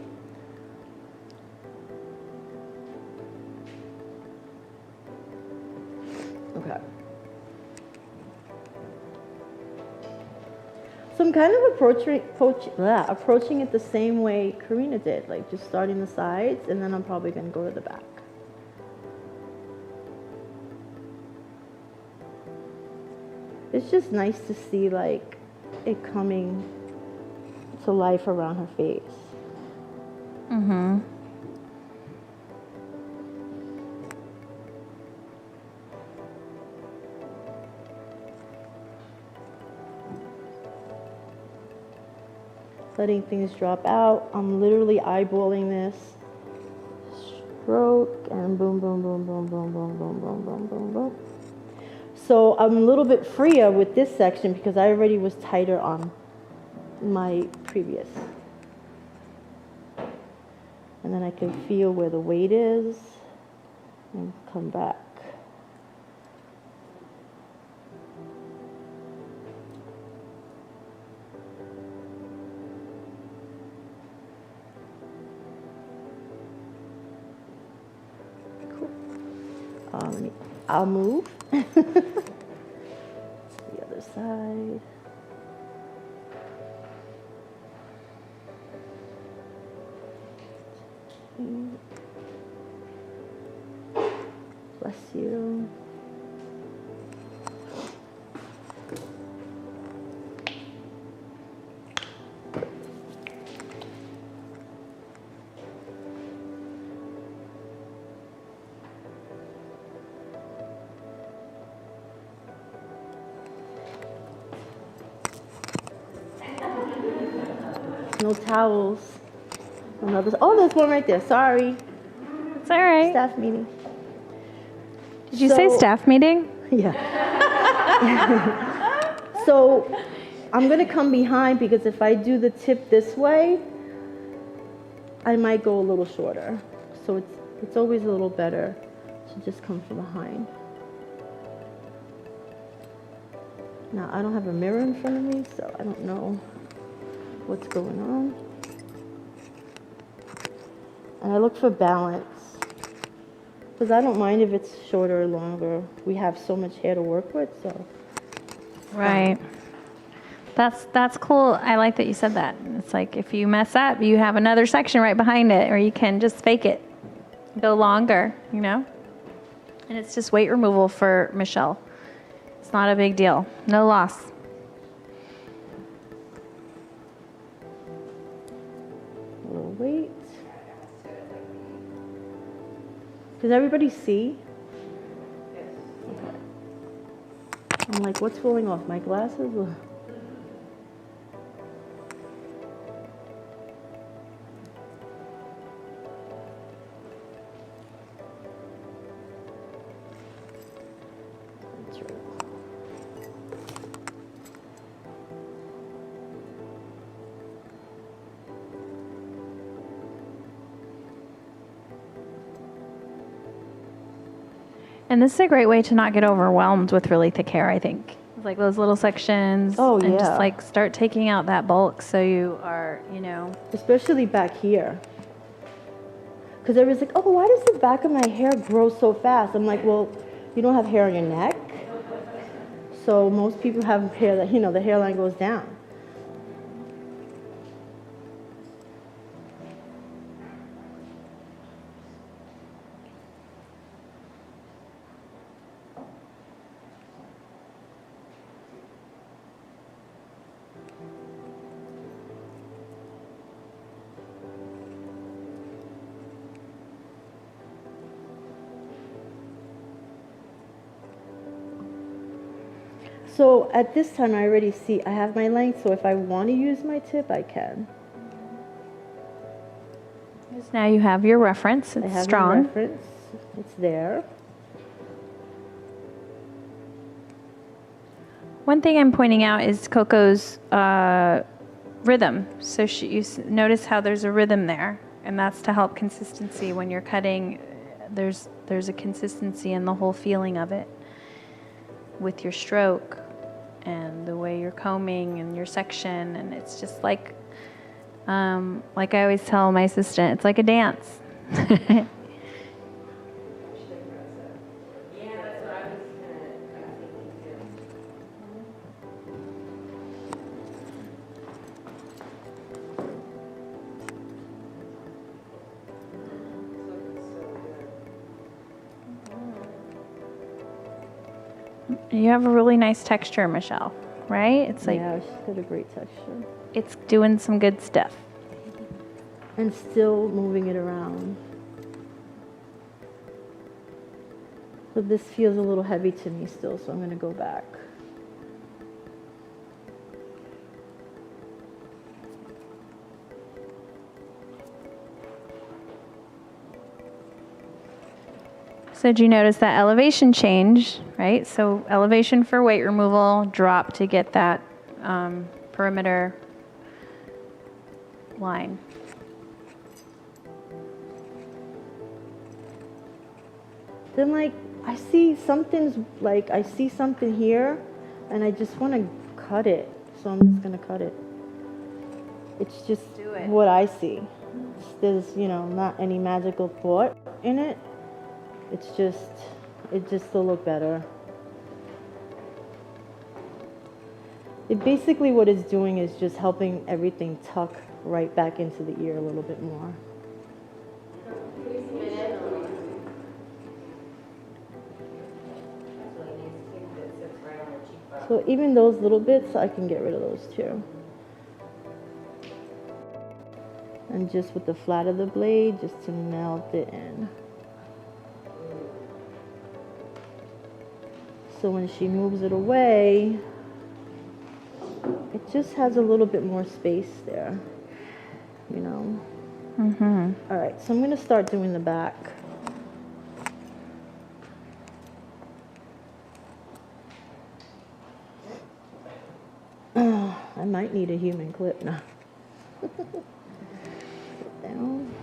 Okay. So I'm kind of approaching it the same way Karina did, like just starting the sides, and then I'm probably going to go to the back. It's just nice to see like it coming to life around her face. Letting things drop out. I'm literally eyeballing this. Stroke and boom, boom, boom, boom, boom, boom, boom, boom, boom, boom, boom. So I'm a little bit freer with this section because I already was tighter on my previous. And then I can feel where the weight is and come back. I'll move. The other side. Bless you. No towels. Oh, there's one right there. Sorry. It's all right. Staff meeting. Did you say staff meeting? Yeah. So I'm going to come behind because if I do the tip this way, I might go a little shorter. So it's always a little better to just come from behind. Now, I don't have a mirror in front of me, so I don't know what's going on. And I look for balance. Because I don't mind if it's shorter or longer. We have so much hair to work with, so. Right. That's cool. I like that you said that. It's like if you mess up, you have another section right behind it, or you can just fake it. Go longer, And it's just weight removal for Michelle. It's not a big deal. No loss. A little weight. Does everybody see? Yes. Okay. I'm like, what's falling off? My glasses? And this is a great way to not get overwhelmed with really thick hair, I think. Like those little sections. Oh, and yeah. just like start taking out that bulk so you are, Especially back here. Because everyone's like, oh, why does the back of my hair grow so fast? I'm like, well, you don't have hair on your neck. So most people have hair that, the hairline goes down. So at this time, I already see I have my length, so if I want to use my tip, I can. now you have your reference. I It's have strong. my reference. It's there. One thing I'm pointing out is Coco's rhythm. So notice how there's a rhythm there, and that's to help consistency when you're cutting. There's a consistency in the whole feeling of it with your stroke and the way you're combing and your section, and it's just like I always tell my assistant, it's like a dance. You have a really nice texture, Michelle, right? It's like, yeah, she's got a great texture. it's doing some good stuff. And still moving it around. But this feels a little heavy to me still, so I'm going to go back. So did you notice that elevation change, right? So elevation for weight removal, drop to get that perimeter line. Then I see something here, and I just want to cut it. So I'm just going to cut it. It's just what I see. There's, not any magical thought in it. It just will look better. It basically what it's doing is just helping everything tuck right back into the ear a little bit more. So even those little bits, I can get rid of those too. And just with the flat of the blade, just to melt it in. So when she moves it away, it just has a little bit more space there, Mm-hmm. All right, so I'm going to start doing the back. I might need a human clip now. Sit down.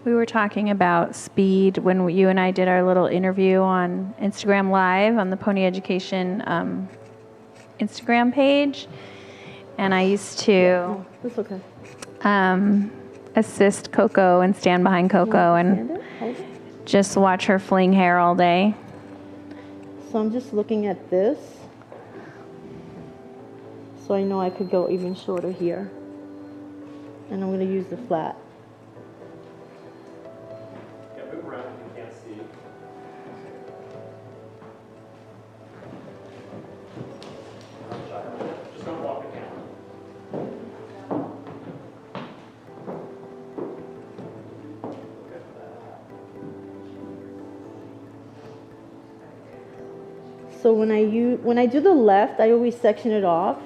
We were talking about speed when you and I did our little interview on Instagram Live on the Pony Education Instagram page. And I used to That's okay. assist Coco and stand behind Coco and just watch her fling hair all day. So I'm just looking at this. So I know I could go even shorter here. And I'm going to use the flat. So when I do the left, I always section it off.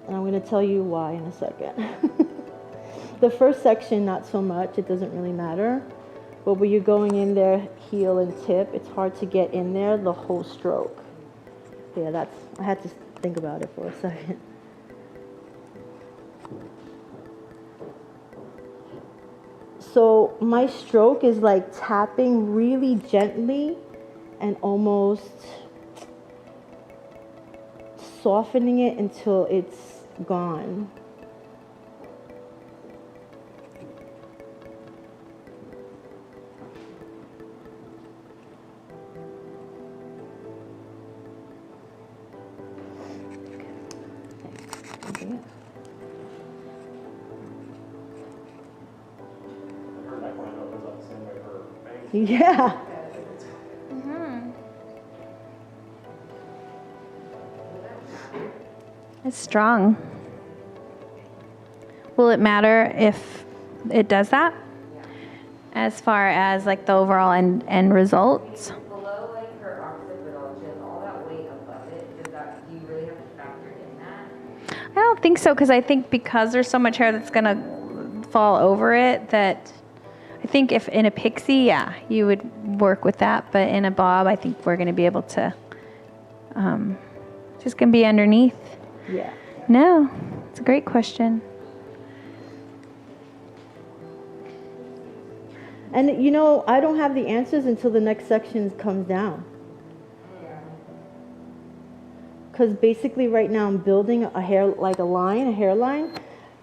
And I'm going to tell you why in a second. The first section, not so much. It doesn't really matter. But when you're going in there, heel and tip, it's hard to get in there the whole stroke. Yeah, I had to think about it for a second. So my stroke is like tapping really gently and almost softening it until it's gone. Yeah. It's strong. Will it matter if it does that? As far as like the overall end results? Below like her occipital, she has all that weight above it. Do you really have to factor in that? I don't think so, because I think because there's so much hair that's gonna fall over it, that I think if in a pixie, yeah, you would work with that, but in a bob, I think we're gonna be able to, just gonna be underneath. Yeah. No, it's a great question. And you know, I don't have the answers until the next section comes down. Because basically right now I'm building a hairline.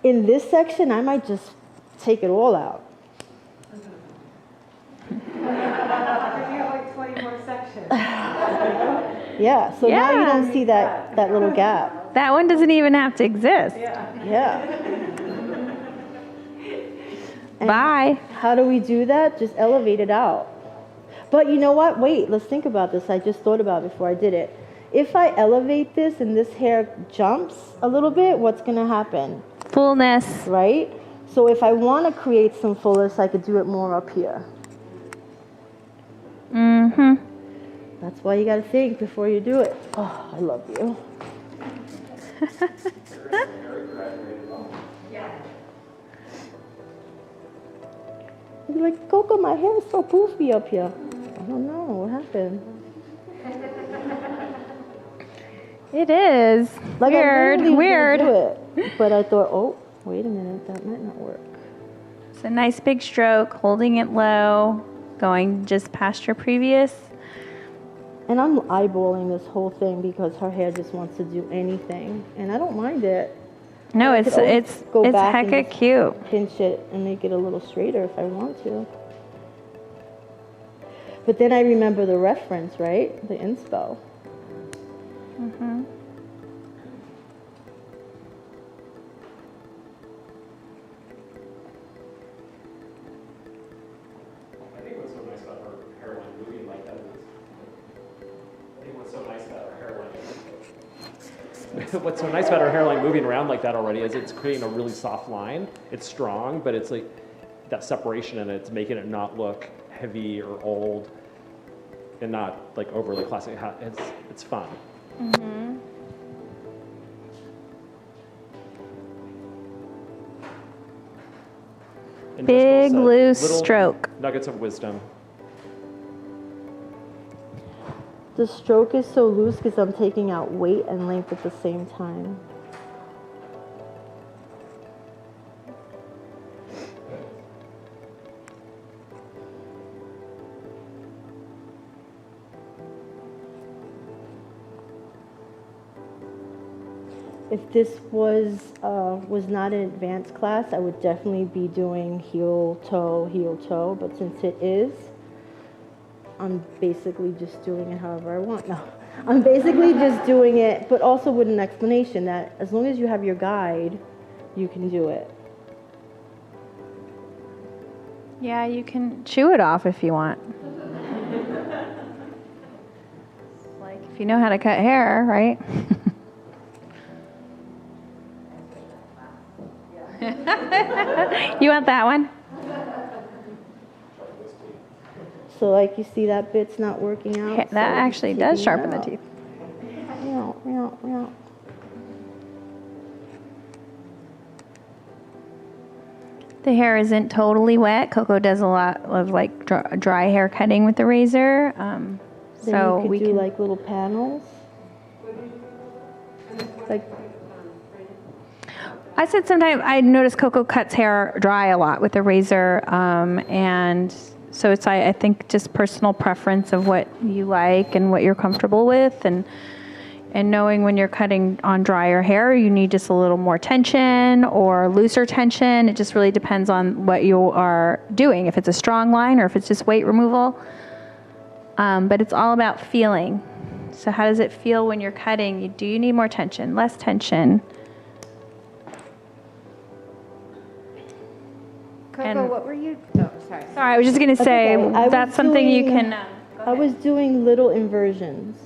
In this section, I might just take it all out. like 20 more sections. Yeah, so now you don't see that little gap. That one doesn't even have to exist. Yeah. Bye. How do we do that? Just elevate it out. But you know what? Wait, let's think about this. I just thought about it before I did it. If I elevate this and this hair jumps a little bit, what's going to happen? Fullness. Right? So if I want to create some fullness, I could do it more up here. Mm-hmm. That's why you got to think before you do it. Oh, I love you. You're like, Coco, my hair is so poofy up here. I don't know. What happened? It is. Like Weird. I literally was Weird. gonna do it, but I thought, oh, wait a minute, that might not work. It's a nice big stroke, holding it low, going just past your previous. And I'm eyeballing this whole thing because her hair just wants to do anything, and I don't mind it. No, I it's could always it's go it's back and hecka just cute. pinch it and make it a little straighter if I want to. But then I remember the reference, right? The inspo. Mm-hmm. I think what's so nice about her hairline moving like that is, what's so nice about her hairline moving around like that already is it's creating a really soft line. It's strong, but it's like that separation in it. It's making it not look heavy or old and not like overly classic. It's fun. Mm-hmm. And Big, Jessica said, loose little stroke. Nuggets of wisdom. The stroke is so loose because I'm taking out weight and length at the same time. If this was not an advanced class, I would definitely be doing heel, toe, but since it is, I'm basically just doing it however I want. No, I'm basically just doing it, but also with an explanation that as long as you have your guide, you can do it. Yeah, you can chew it off if you want. Like if you know how to cut hair, right? You want that one? So like you see that bit's not working out. Okay, that so actually just does taking it sharpen the out. teeth. Meow. The hair isn't totally wet. Coco does a lot of like dry hair cutting with the razor. Then So you could we do can like little panels. Like, I said sometimes I notice Coco cuts hair dry a lot with the razor, and so it's I think just personal preference of what you like and what you're comfortable with, and knowing when you're cutting on drier hair, you need just a little more tension or looser tension. It just really depends on what you are doing. If it's a strong line or if it's just weight removal, but it's all about feeling. So how does it feel when you're cutting? Do you need more tension, less tension? Coco, And- what were you? Oh, sorry. Sorry, I was just going to say okay. I that's was something you doing- can. I was doing little inversions.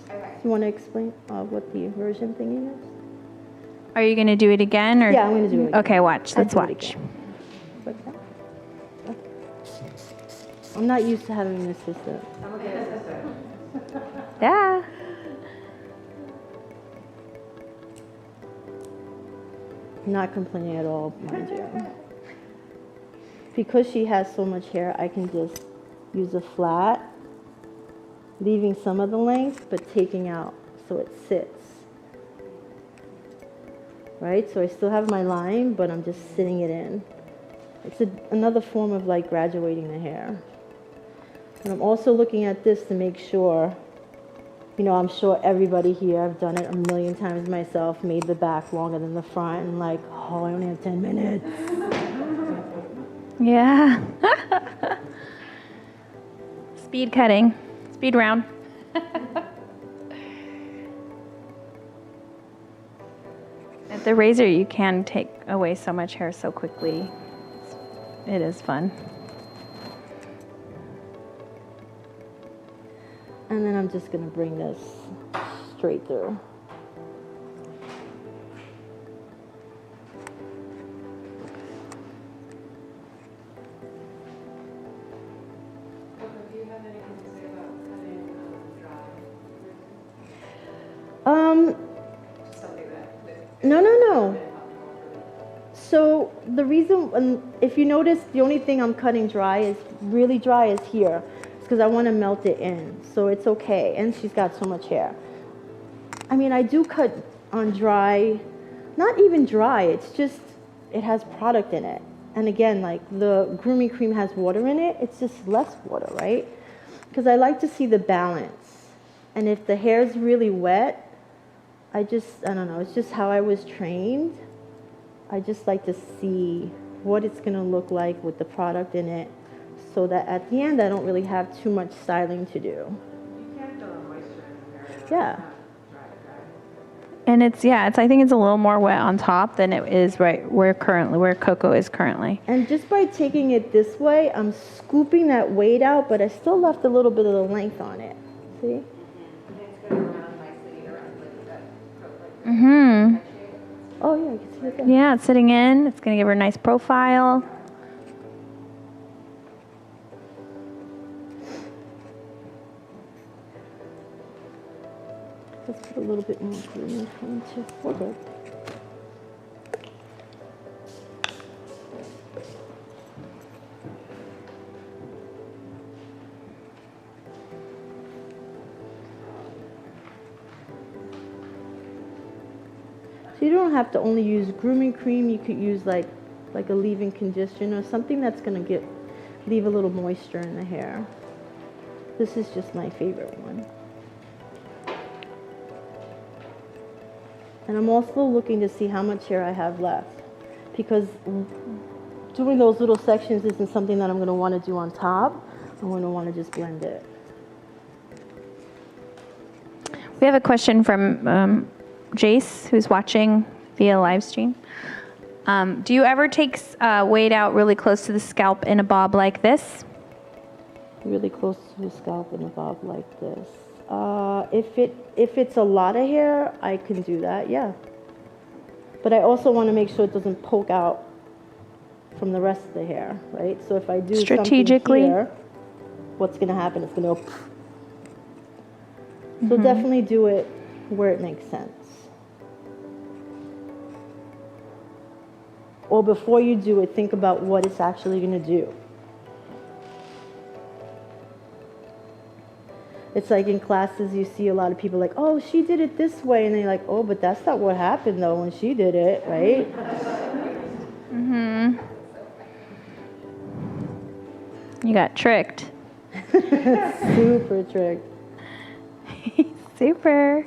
You want to explain what the inversion thingy is? Are you going to do it again? Or? Yeah, I'm going to do it again. Okay, watch. I'll Let's do it watch. again. Like that. Okay. I'm not used to having an assistant. Yeah. Not complaining at all, mind you. Because she has so much hair, I can just use a flat, leaving some of the length, but taking out so it sits. Right? So I still have my line, but I'm just sitting it in. It's another form of like graduating the hair. And I'm also looking at this to make sure, I'm sure everybody here, I've done it a million times myself, made the back longer than the front, and like, oh, I only have 10 minutes. Yeah. Speed cutting. Speed round. At the razor, you can take away so much hair so quickly. It is fun. And then I'm just gonna bring this straight through. No. So the reason, if you notice, the only thing I'm cutting really dry is here. It's because I want to melt it in. So it's okay. And she's got so much hair. I mean, I do cut on dry, not even dry. It's just, it has product in it. And again, like the grooming cream has water in it. It's just less water, right? Because I like to see the balance. And if the hair's really wet, I don't know, it's just how I was trained. I just like to see what it's gonna look like with the product in it so that at the end I don't really have too much styling to do. You can feel the moisture in the hair. Yeah. And I think it's a little more wet on top than it is right where Coco is currently. And just by taking it this way, I'm scooping that weight out, but I still left a little bit of the length on it. See? Mm-hmm. Oh yeah, I can see it there. Yeah, it's sitting in. It's going to give her a nice profile. Let's put a little bit more green into it. So you don't have to only use grooming cream. You could use like a leave-in conditioner, something that's going to leave a little moisture in the hair. This is just my favorite one. And I'm also looking to see how much hair I have left, because doing those little sections isn't something that I'm going to want to do on top. I'm going to want to just blend it. We have a question from Jace, who's watching via live stream. Do you ever take weight out really close to the scalp in a bob like this? Really close to the scalp in a bob like this. If it's a lot of hair, I can do that, yeah. But I also want to make sure it doesn't poke out from the rest of the hair, right? So if I do Strategically. something here, what's going to happen? It's going to go. So definitely do it where it makes sense. Or before you do it, think about what it's actually going to do. It's like in classes, you see a lot of people like, oh, she did it this way. And they're like, oh, but that's not what happened, though, when she did it, right? Mm-hmm. You got tricked. Super tricked. Super.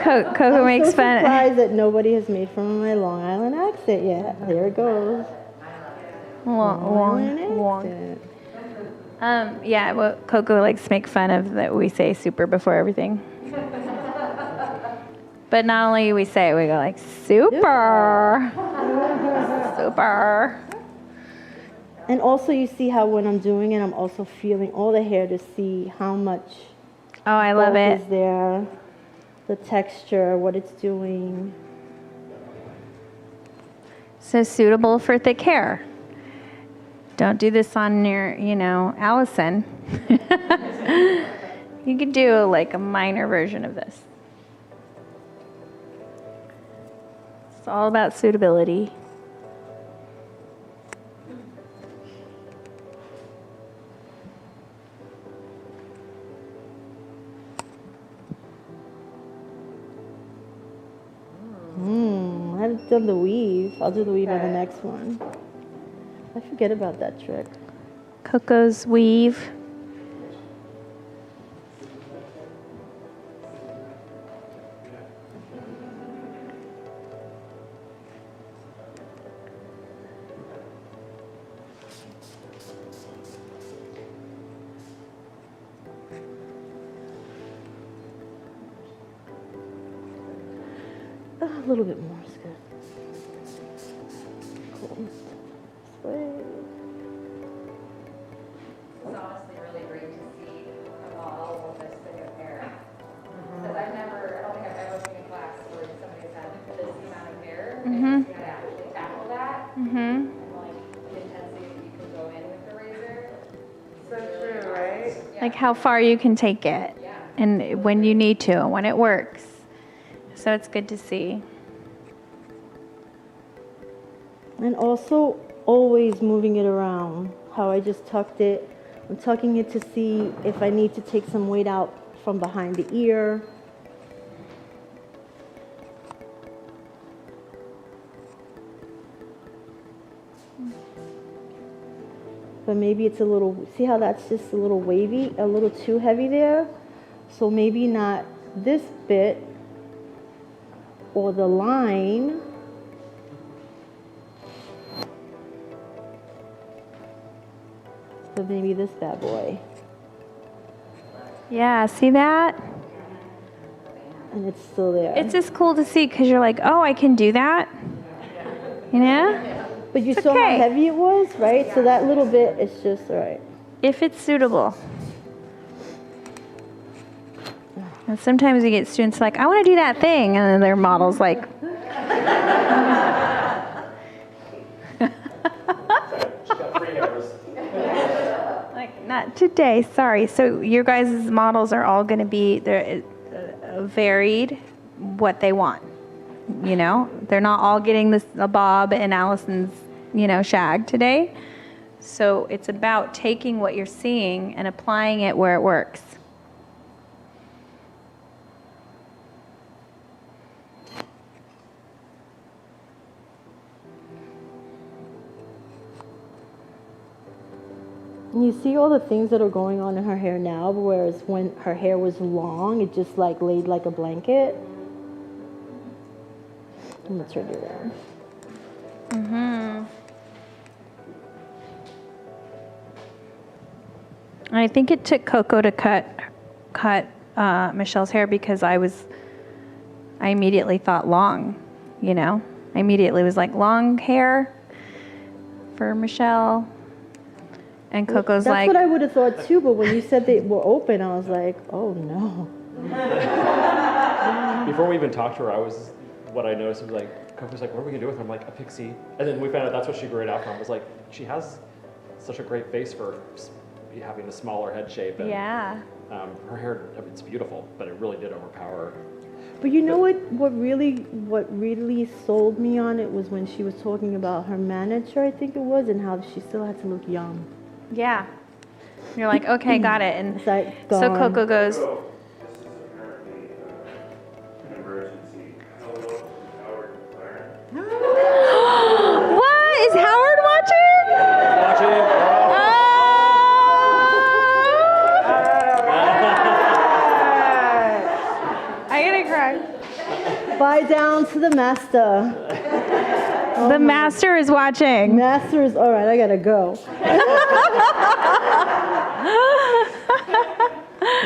Coco makes I'm so fun. surprised that nobody has made fun of my Long Island accent yet. There it goes. Long. Yeah, well, Coco likes to make fun of that we say super before everything. But not only we say it, we go like, super. Super. And also you see how when I'm doing it, I'm also feeling all the hair to see how much Oh, I love bulk it. is there, the texture, what it's doing. So suitable for thick hair. Don't do this on your, Allison. You could do like a minor version of this. It's all about suitability. I haven't done the weave. I'll do the weave on the next one. I forget about that trick. Coco's weave. A little bit more is good. Cool. This way. It's honestly really great to see a model with this thick of hair. Because I don't think I've ever seen a class where somebody's had this amount of hair and you see how to actually tackle that. Mm-hmm. And like the intensity that you can go in with the razor. So true, right? Like how far you can take it. Yeah. And when you need to, when it works. So it's good to see. And also always moving it around. How I just tucked it. I'm tucking it to see if I need to take some weight out from behind the ear. But maybe it's a little, see how that's just a little wavy, a little too heavy there? So maybe not this bit or the line. But maybe this bad boy. Yeah, see that? And it's still there. It's just cool to see because you're like, oh, I can do that. You know? But you It's saw okay. how heavy it was, right? So that little bit is just all right. If it's suitable. And sometimes you get students like, I want to do that thing. And then their model's like, like, not today, sorry. So your guys' models are all going to be they're varied what they want. You know, they're not all getting this a Bob and Allison's, shag today. So it's about taking what you're seeing and applying it where it works. And you see all the things that are going on in her hair now, whereas when her hair was long, it just like laid like a blanket. I'm gonna turn it around. Mm-hmm. I think it took Coco to cut Michelle's hair because I immediately thought long, I immediately was like long hair for Michelle. And Coco's That's like, what I would have thought too, but when you said they were open, I was like, oh no. Before we even talked to her, what I noticed was like, Coco's like, what are we gonna do with her? I'm like, a pixie. And then we found out that's what she grew it out from. Was like, she has such a great face for having a smaller head shape. And yeah. Her hair, it's beautiful, but it really did overpower. But you know what really sold me on it was when she was talking about her manager, I think it was, and how she still had to look young. Yeah. You're like, okay, got it. And It's like so gone. Coco goes, This is apparently an emergency. Hello, Howard McLaren. what? Is Howard watching? I'm gonna cry. Bye down to the master. The master is watching. Master is all right. I gotta go.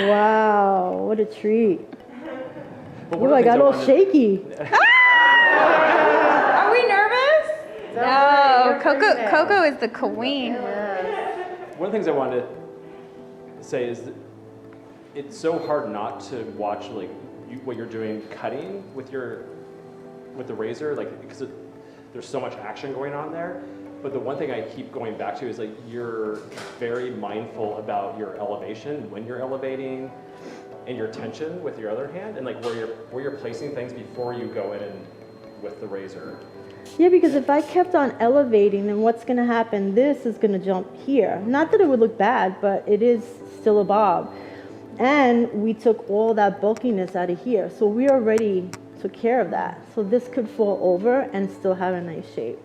Wow, what a treat. Oh, I got all shaky. Are we nervous? No, Coco is the queen. One of the things I wanted to say is that it's so hard not to watch like what you're doing cutting with the razor, like because there's so much action going on there. But the one thing I keep going back to is like you're very mindful about your elevation when you're elevating, and your tension with your other hand, and like where you're placing things before you go in and with the razor. Yeah, because if I kept on elevating, then what's going to happen? This is going to jump here. Not that it would look bad, but it is still a bob. And we took all that bulkiness out of here. So we already took care of that. So this could fall over and still have a nice shape.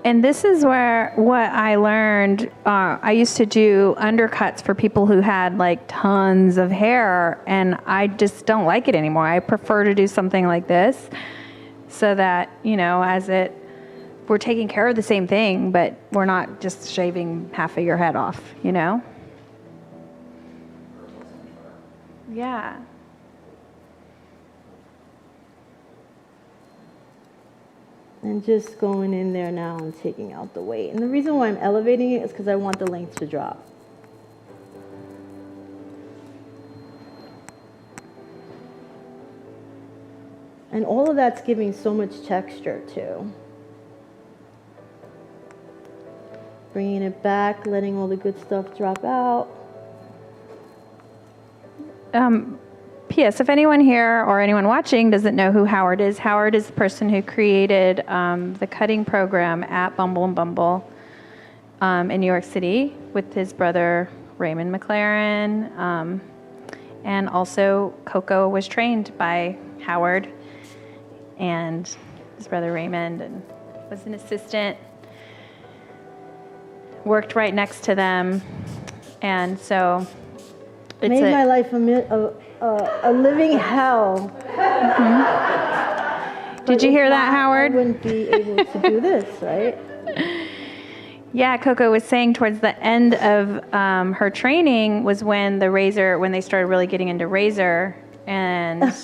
And this is where what I learned, I used to do undercuts for people who had like tons of hair, and I just don't like it anymore. I prefer to do something like this so that, you know, we're taking care of the same thing, but we're not just shaving half of your head off, you know? Yeah. And just going in there now and taking out the weight. And the reason why I'm elevating it is because I want the length to drop. And all of that's giving so much texture too. Bringing it back, letting all the good stuff drop out. P.S. If anyone here or anyone watching doesn't know who Howard is the person who created the cutting program at Bumble and Bumble in New York City with his brother Raymond McLaren. And also Coco was trained by Howard and his brother Raymond, and was an assistant, worked right next to them. And so it's made my life a living hell. Did you hear that, Howard? I wouldn't be able to do this, right? Yeah, Coco was saying towards the end of her training was when they started really getting into razor, and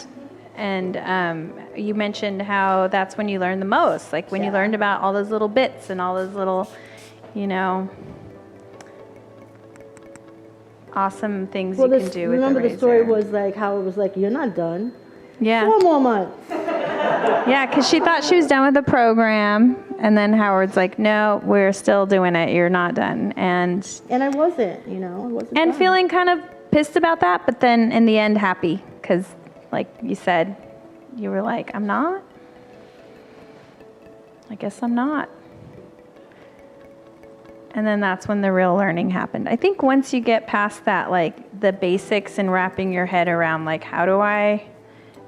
you mentioned how that's when you learn the most, like when you learned about all those little bits and all those little, you know, awesome things you can do with the razor. Remember the story was like how it was like, you're not done. Yeah. 4 more months. Yeah, because she thought she was done with the program, and then Howard's like, no, we're still doing it. You're not done. And I wasn't, you know, I wasn't and done. feeling kind of pissed about that, but then in the end happy, because like you said, you were like, I'm not? I guess I'm not. And then that's when the real learning happened. I think once you get past that, like the basics and wrapping your head around like, how do I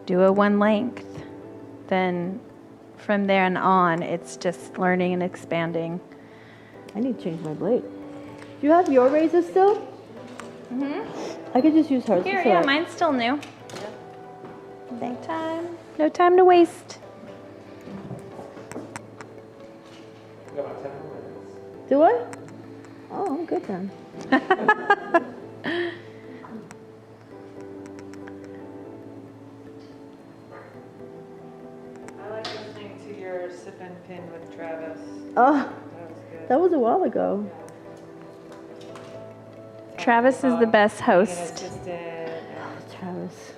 do a one length? Then from there and on, it's just learning and expanding. I need to change my blade. Do you have your razor still? I could just use hers. Here, It's yeah, all right. mine's still new. No time to waste. Do I? Oh, I'm good then. I like listening to your sip and pin with Travis. Oh, That was good. that was a while ago. Travis is the best Being an host. assistant. Travis.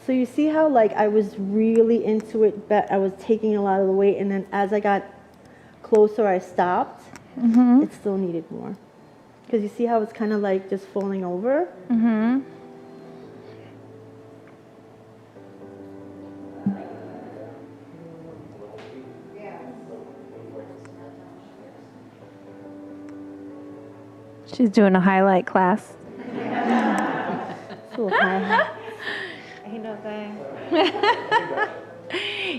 So you see how like I was really into it, but I was taking a lot of the weight, and then as I got closer, I stopped. It still needed more. Because you see how it's kind of like just falling over? She's doing a highlight class. So high. Ain't no thing.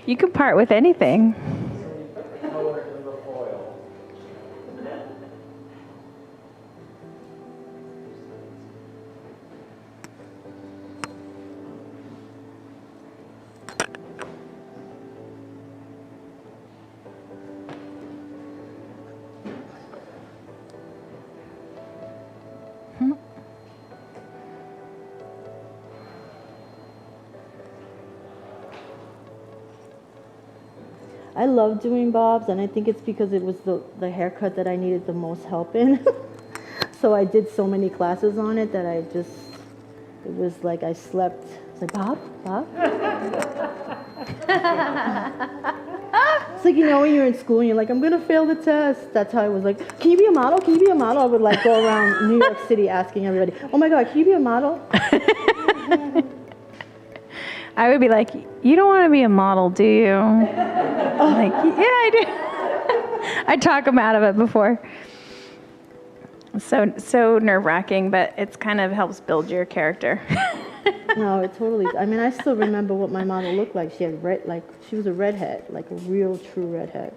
You can part with anything. I love doing bobs, and I think it's because it was the haircut that I needed the most help in. So I did so many classes on it that it was like I slept. It's like, Bob? It's like, you know, when you're in school and you're like, I'm going to fail the test. That's how I was like, can you be a model? Can you be a model? I would like go around New York City asking everybody, oh my God, can you be a model? I would be like, you don't want to be a model, do you? I'm like, yeah, I do. I talk them out of it before. So nerve-wracking, but it's kind of helps build your character. No, it totally, I mean, I still remember what my model looked like. She had she was a redhead, like a real true redhead.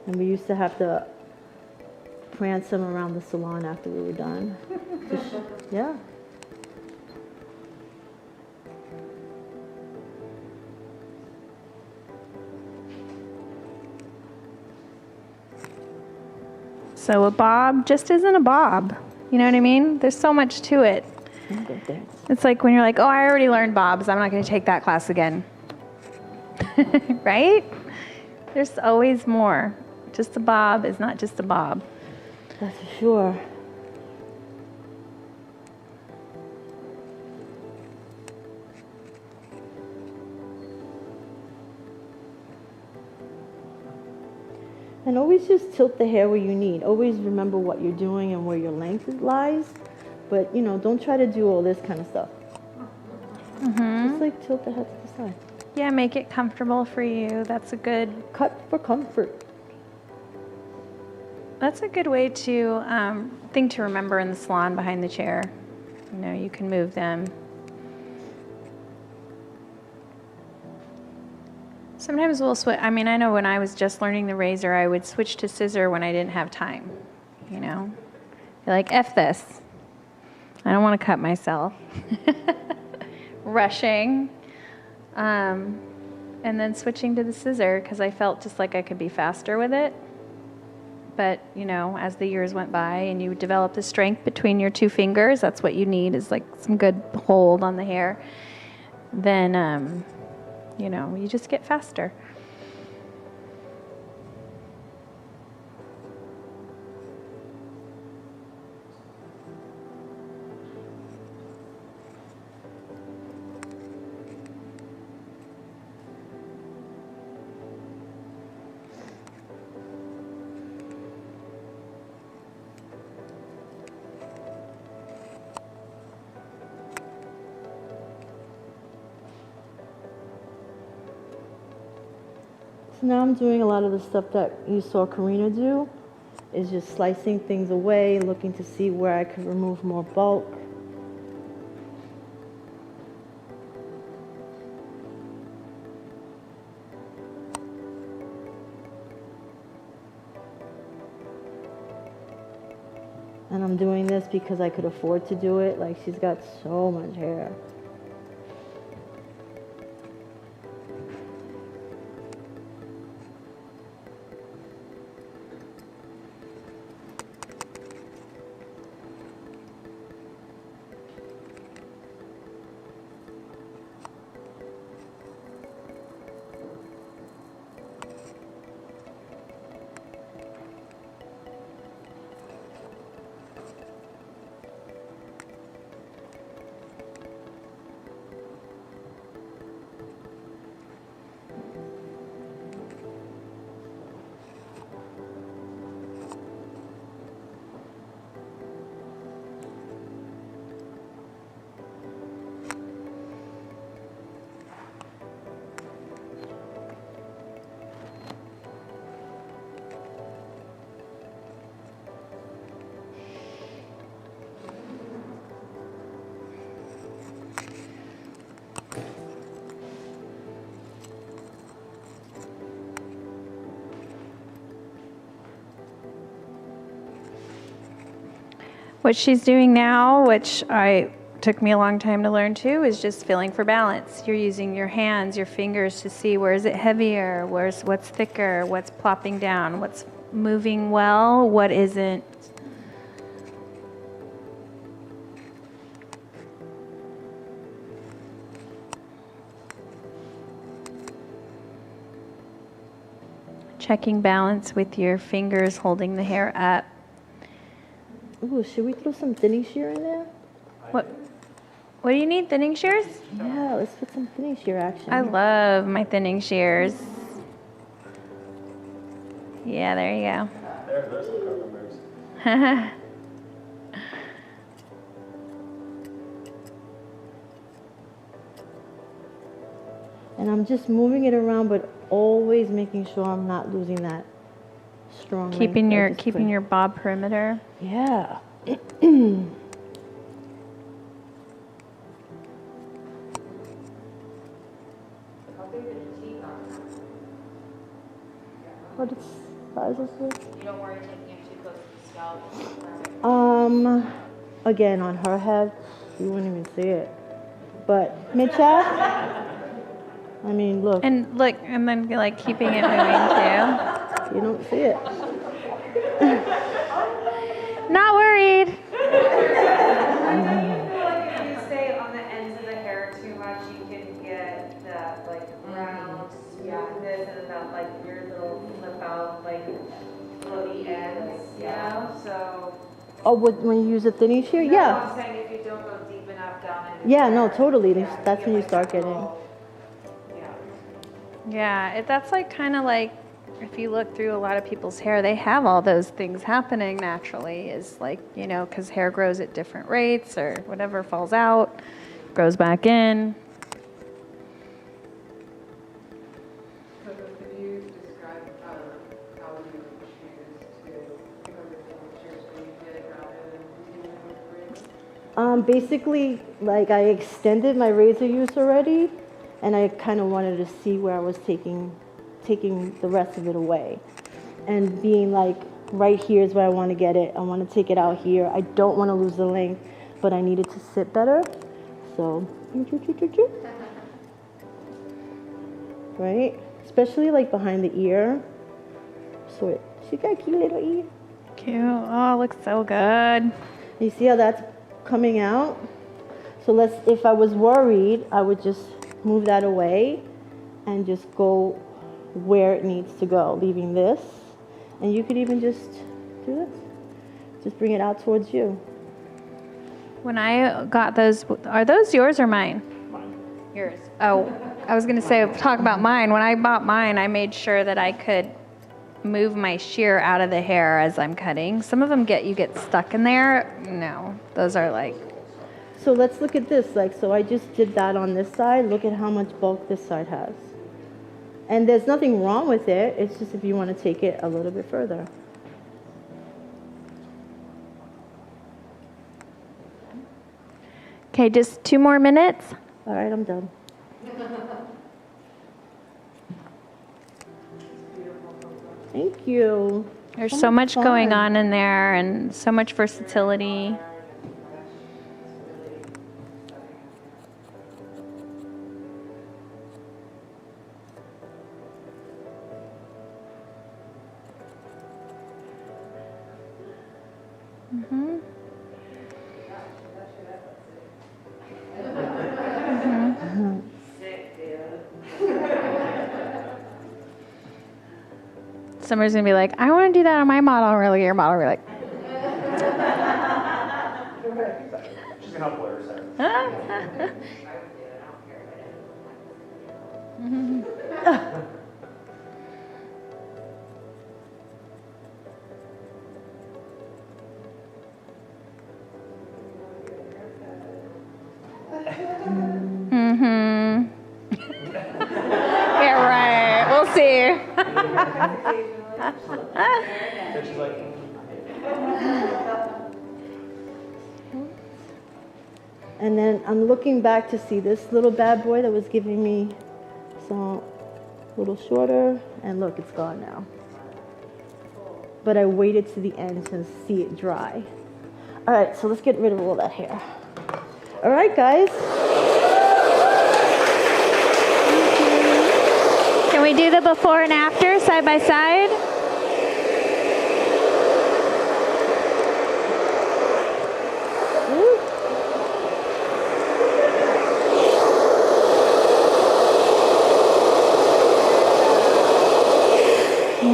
And we used to have to prance them around the salon after we were done. Yeah. So a bob just isn't a bob. You know what I mean? There's so much to it. It's like when you're like, oh, I already learned bobs. I'm not going to take that class again. Right? There's always more. Just a bob is not just a bob. That's for sure. And always just tilt the hair where you need. Always remember what you're doing and where your length lies. But, you know, don't try to do all this kind of stuff. Just like tilt the head to the side. Yeah, make it comfortable for you. That's a good cut for comfort. That's a good way to thing to remember in the salon behind the chair. You know, you can move them. Sometimes we'll switch. I mean, I know when I was just learning the razor, I would switch to scissor when I didn't have time. You know, you're like, F this. I don't want to cut myself. Rushing. And then switching to the scissor because I felt just like I could be faster with it. But, you know, as the years went by and you develop the strength between your two fingers, that's what you need is like some good hold on the hair. Then, you know, you just get faster. So now I'm doing a lot of the stuff that you saw Karina do, is just slicing things away, looking to see where I could remove more bulk. And I'm doing this because I could afford to do it. Like, she's got so much hair. What she's doing now, which took me a long time to learn too, is just feeling for balance. You're using your hands, your fingers to see where is it heavier, what's thicker, what's plopping down, what's moving well, what isn't. Checking balance with your fingers holding the hair up. Ooh, should we throw some thinning shear in there? What do you need, thinning shears? Yeah, let's put some thinning shear action. I love my thinning shears. Yeah, there you go. There's some cucumbers. And I'm just moving it around, but always making sure I'm not losing that strong length. Keeping your bob perimeter. Yeah. What size is this? You don't worry taking it too close to the scalp. Again, on her head, you wouldn't even see it. But mid-shaft, I mean, look. And then like keeping it moving too. You don't see it. Not worried. If you stay on the ends of the hair too much, you can get that like round smoothness and that like weird little flip out like floaty ends, you know? So. Oh, when you use a thinning shear? No, Yeah. I'm saying if you don't go deep enough down into Yeah, the no, hair, totally. yeah, That's you when you get, start like, getting. little- Yeah. Yeah, that's like kind of like if you look through a lot of people's hair, they have all those things happening naturally. Is like, you know, because hair grows at different rates or whatever falls out, grows back in. So could you describe how you choose to pick up the shears when you get it rather than using it with the razor? Basically, like I extended my razor use already, and I kind of wanted to see where I was taking the rest of it away, and being like, right here is where I want to get it. I want to take it out here. I don't want to lose the length, but I need it to sit better. So, right? Especially like behind the ear. So she got a cute little ear. Cute. Oh, looks so good. You see how that's coming out? So if I was worried, I would just move that away and just go where it needs to go, leaving this. And you could even just do this. Just bring it out towards you. When I got those, are those yours or mine? Mine. Yours. Oh, I was going to say, talk about mine. When I bought mine, I made sure that I could move my shear out of the hair as I'm cutting. Some of them you get stuck in there. No, those are like. So let's look at this. So I just did that on this side. Look at how much bulk this side has. And there's nothing wrong with it. It's just if you want to take it a little bit further. Okay, just 2 more minutes. All right, I'm done. Thank you. There's so much going on in there and so much versatility. Summer's gonna be like, I want to do that on my model. And really, your model will be like, She's gonna help blur her. yeah, right. We'll see. And she's like, And then I'm looking back to see this little bad boy that was giving me some little shorter, and look, it's gone now. But I waited to the end to see it dry. All right, so let's get rid of all that hair. All right, guys. Can we do the before and after side by side?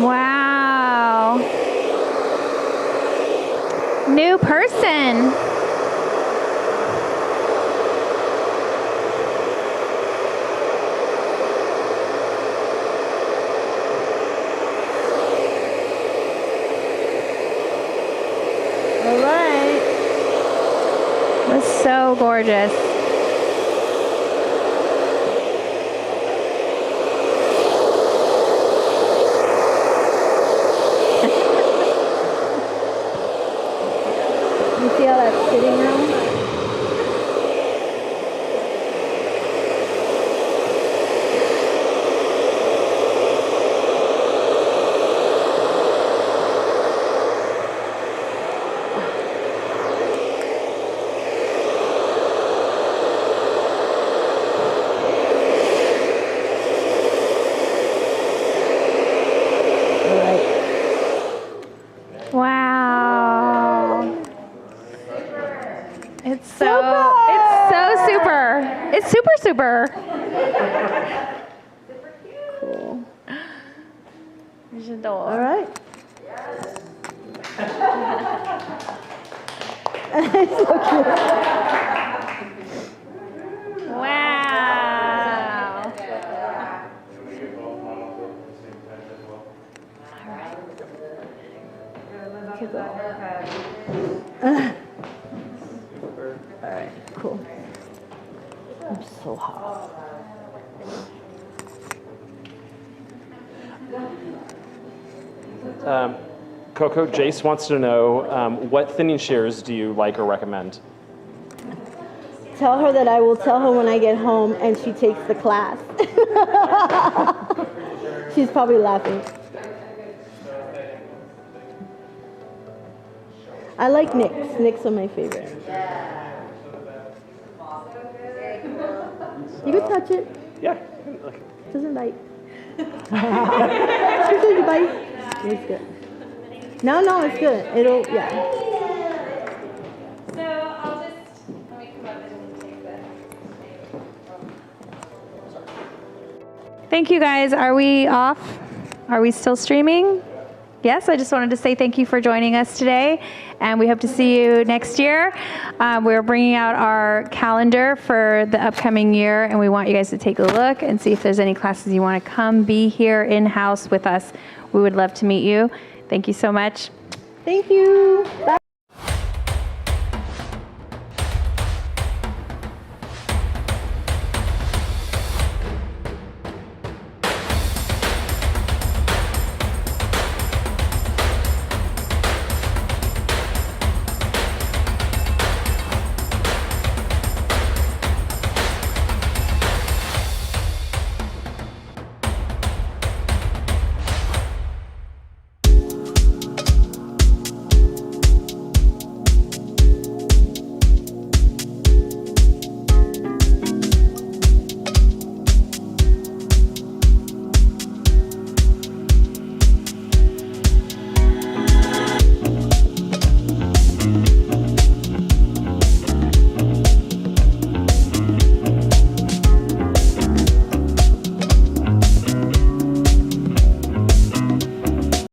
Wow. New person. All right. Was so gorgeous. You see how that's sitting now? Wow. It's so super. It's super. Cool. J'adore. All right. Wow. Can we get both models up at the same time as well? All right, cool. I'm so hot. Coco, Jace wants to know what thinning shears do you like or recommend? Tell her that I will tell her when I get home and she takes the class. She's probably laughing. I like Nick's. Nick's are my favorite. You can touch it. Yeah. Doesn't bite. Doesn't bite. It's good. No, it's good. It'll, yeah. So I'll just, let me come up and take this. Thank you guys. Are we off? Are we still streaming? Yes, I just wanted to say thank you for joining us today, and we hope to see you next year. We're bringing out our calendar for the upcoming year, and we want you guys to take a look and see if there's any classes you want to come be here in-house with us. We would love to meet you. Thank you so much. Thank you. Bye.